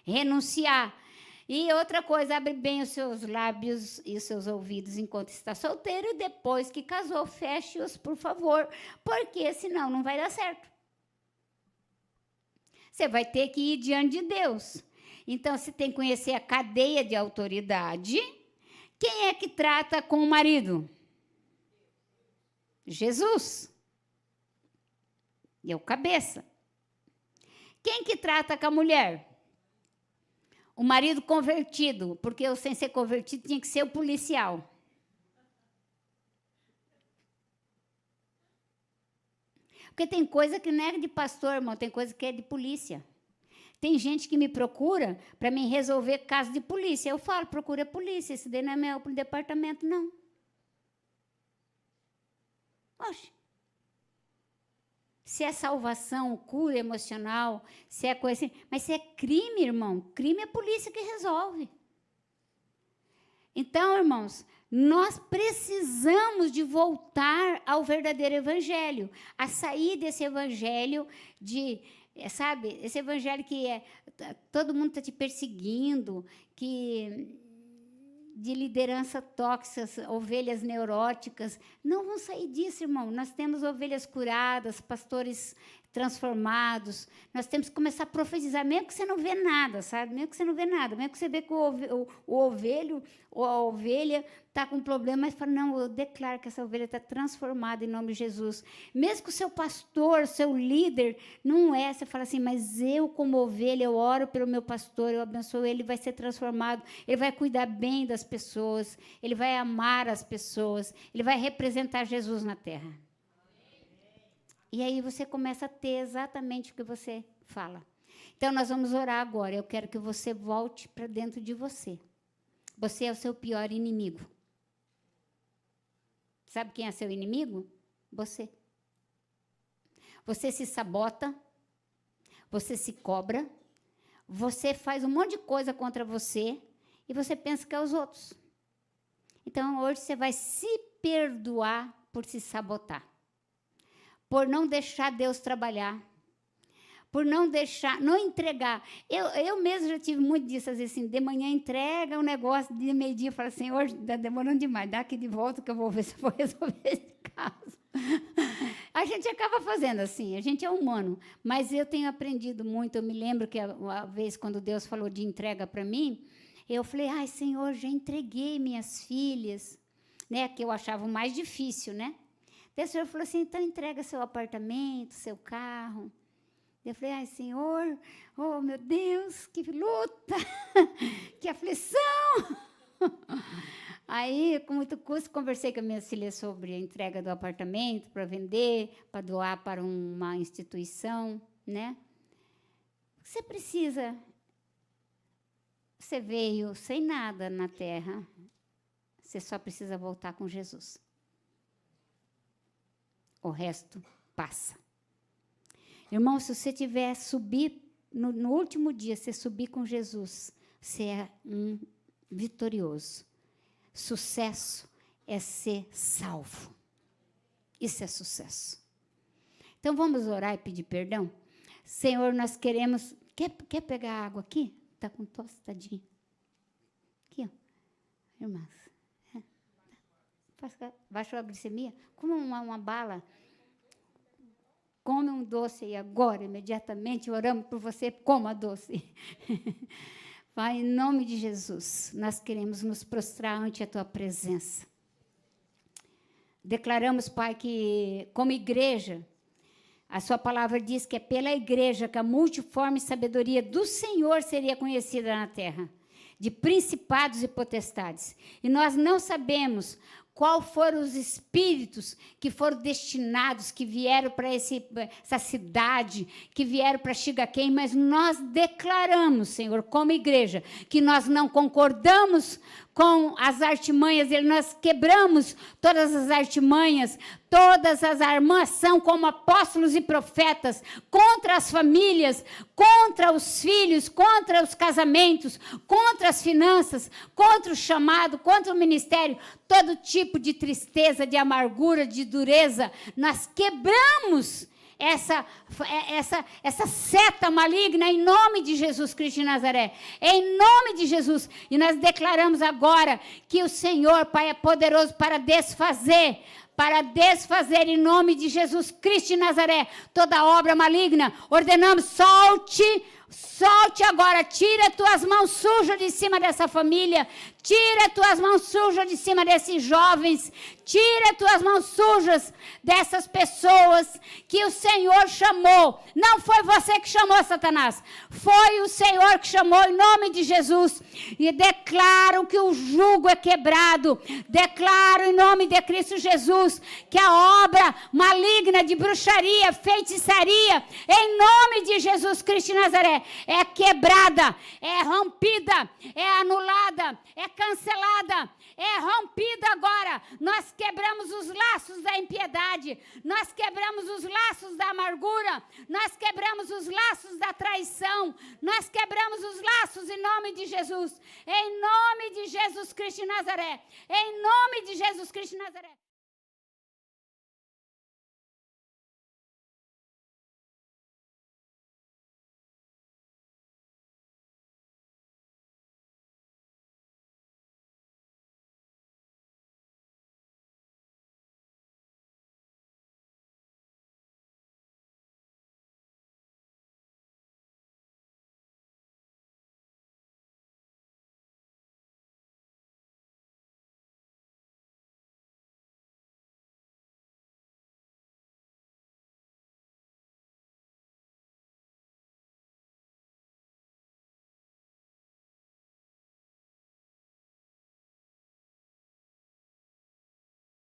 Renunciar. E outra coisa, abre bem os seus lábios e os seus ouvidos enquanto está solteiro e depois que casou, feche-os, por favor, porque senão não vai dar certo. Você vai ter que ir diante de Deus. Então, você tem que conhecer a cadeia de autoridade. Quem é que trata com o marido? Jesus. E é o cabeça. Quem que trata com a mulher? O marido convertido, porque o sem ser convertido tinha que ser o policial. Porque tem coisa que não é de pastor, irmão, tem coisa que é de polícia. Tem gente que me procura para me resolver caso de polícia. Eu falo, procura a polícia, esse daí não é meu departamento, não. Oxe. Se é salvação, cura emocional, se é coisa assim. Mas se é crime, irmão, crime é a polícia que resolve. Então, irmãos, nós precisamos de voltar ao verdadeiro evangelho, a sair desse evangelho sabe, esse evangelho que todo mundo está te perseguindo, de liderança tóxica, ovelhas neuróticas. Não vão sair disso, irmão. Nós temos ovelhas curadas, pastores transformados. Nós temos que começar a profetizar, mesmo que você não vê nada, sabe? Mesmo que você não vê nada, mesmo que você vê que o ovelho ou a ovelha está com problema, mas fala, não, eu declaro que essa ovelha está transformada em nome de Jesus. Mesmo que o seu pastor, seu líder, não é, você fala assim, mas eu como ovelha, eu oro pelo meu pastor, eu abençoo ele, vai ser transformado, ele vai cuidar bem das pessoas, ele vai amar as pessoas, ele vai representar Jesus na terra. E aí você começa a ter exatamente o que você fala. Então, nós vamos orar agora. Eu quero que você volte para dentro de você. Você é o seu pior inimigo. Sabe quem é seu inimigo? Você. Você se sabota, você se cobra, você faz um monte de coisa contra você e você pensa que é os outros. Então, hoje você vai se perdoar por se sabotar, por não deixar Deus trabalhar, por não deixar, não entregar. Eu mesmo já tive muito disso, às vezes assim, de manhã entrega um negócio, de meio-dia fala assim, hoje está demorando demais, dá aqui de volta que eu vou ver se eu vou resolver esse caso. A gente acaba fazendo assim, a gente é humano, mas eu tenho aprendido muito. Eu me lembro que uma vez, quando Deus falou de entrega para mim, eu falei, ai, Senhor, já entreguei minhas filhas, né, que eu achava o mais difícil, né? Daí o Senhor falou assim, então entrega seu apartamento, seu carro. Eu falei, ai, Senhor, oh, meu Deus, que luta, que aflição. Aí, com muito custo, conversei com a minha filha sobre a entrega do apartamento para vender, para doar para uma instituição, né? Você precisa... Você veio sem nada na terra, você só precisa voltar com Jesus. O resto passa. Irmão, se você tiver subir, no último dia, você subir com Jesus, você é um vitorioso. Sucesso é ser salvo. Isso é sucesso. Então, vamos orar e pedir perdão? Senhor, nós queremos... Quer pegar água aqui? Está com tosse, tadinho. Aqui, ó. Irmãs. Baixou a glicemia? Como uma bala. Come um doce aí agora, imediatamente. Oramos por você, coma doce. Pai, em nome de Jesus, nós queremos nos prostrar ante a Tua presença. Declaramos, Pai, que como igreja, a Sua palavra diz que é pela igreja que a multiforme sabedoria do Senhor seria conhecida na terra, de principados e potestades. E nós não sabemos qual foram os espíritos que foram destinados, que vieram para essa cidade, que vieram para Xigaquém, mas nós declaramos, Senhor, como igreja, que nós não concordamos com as artimanhas, nós quebramos todas as artimanhas, todas as armações como apóstolos e profetas, contra as famílias, contra os filhos, contra os casamentos, contra as finanças, contra o chamado, contra o ministério, todo tipo de tristeza, de amargura, de dureza, nós quebramos essa seta maligna em nome de Jesus Cristo de Nazaré, em nome de Jesus, e nós declaramos agora que o Senhor, Pai, é poderoso para desfazer em nome de Jesus Cristo de Nazaré toda obra maligna. Ordenamos, solte agora, tira tuas mãos sujas de cima dessa família, tira tuas mãos sujas de cima desses jovens, tira tuas mãos sujas dessas pessoas que o Senhor chamou. Não foi você que chamou, Satanás, foi o Senhor que chamou em nome de Jesus. E declaro que o jugo é quebrado, declaro em nome de Cristo Jesus que a obra maligna de bruxaria, feitiçaria, em nome de Jesus Cristo de Nazaré, é quebrada, é rompida, é anulada, é cancelada, é rompida agora. Nós quebramos os laços da impiedade, nós quebramos os laços da amargura, nós quebramos os laços da traição, nós quebramos os laços em nome de Jesus, em nome de Jesus Cristo de Nazaré, em nome de Jesus Cristo de Nazaré.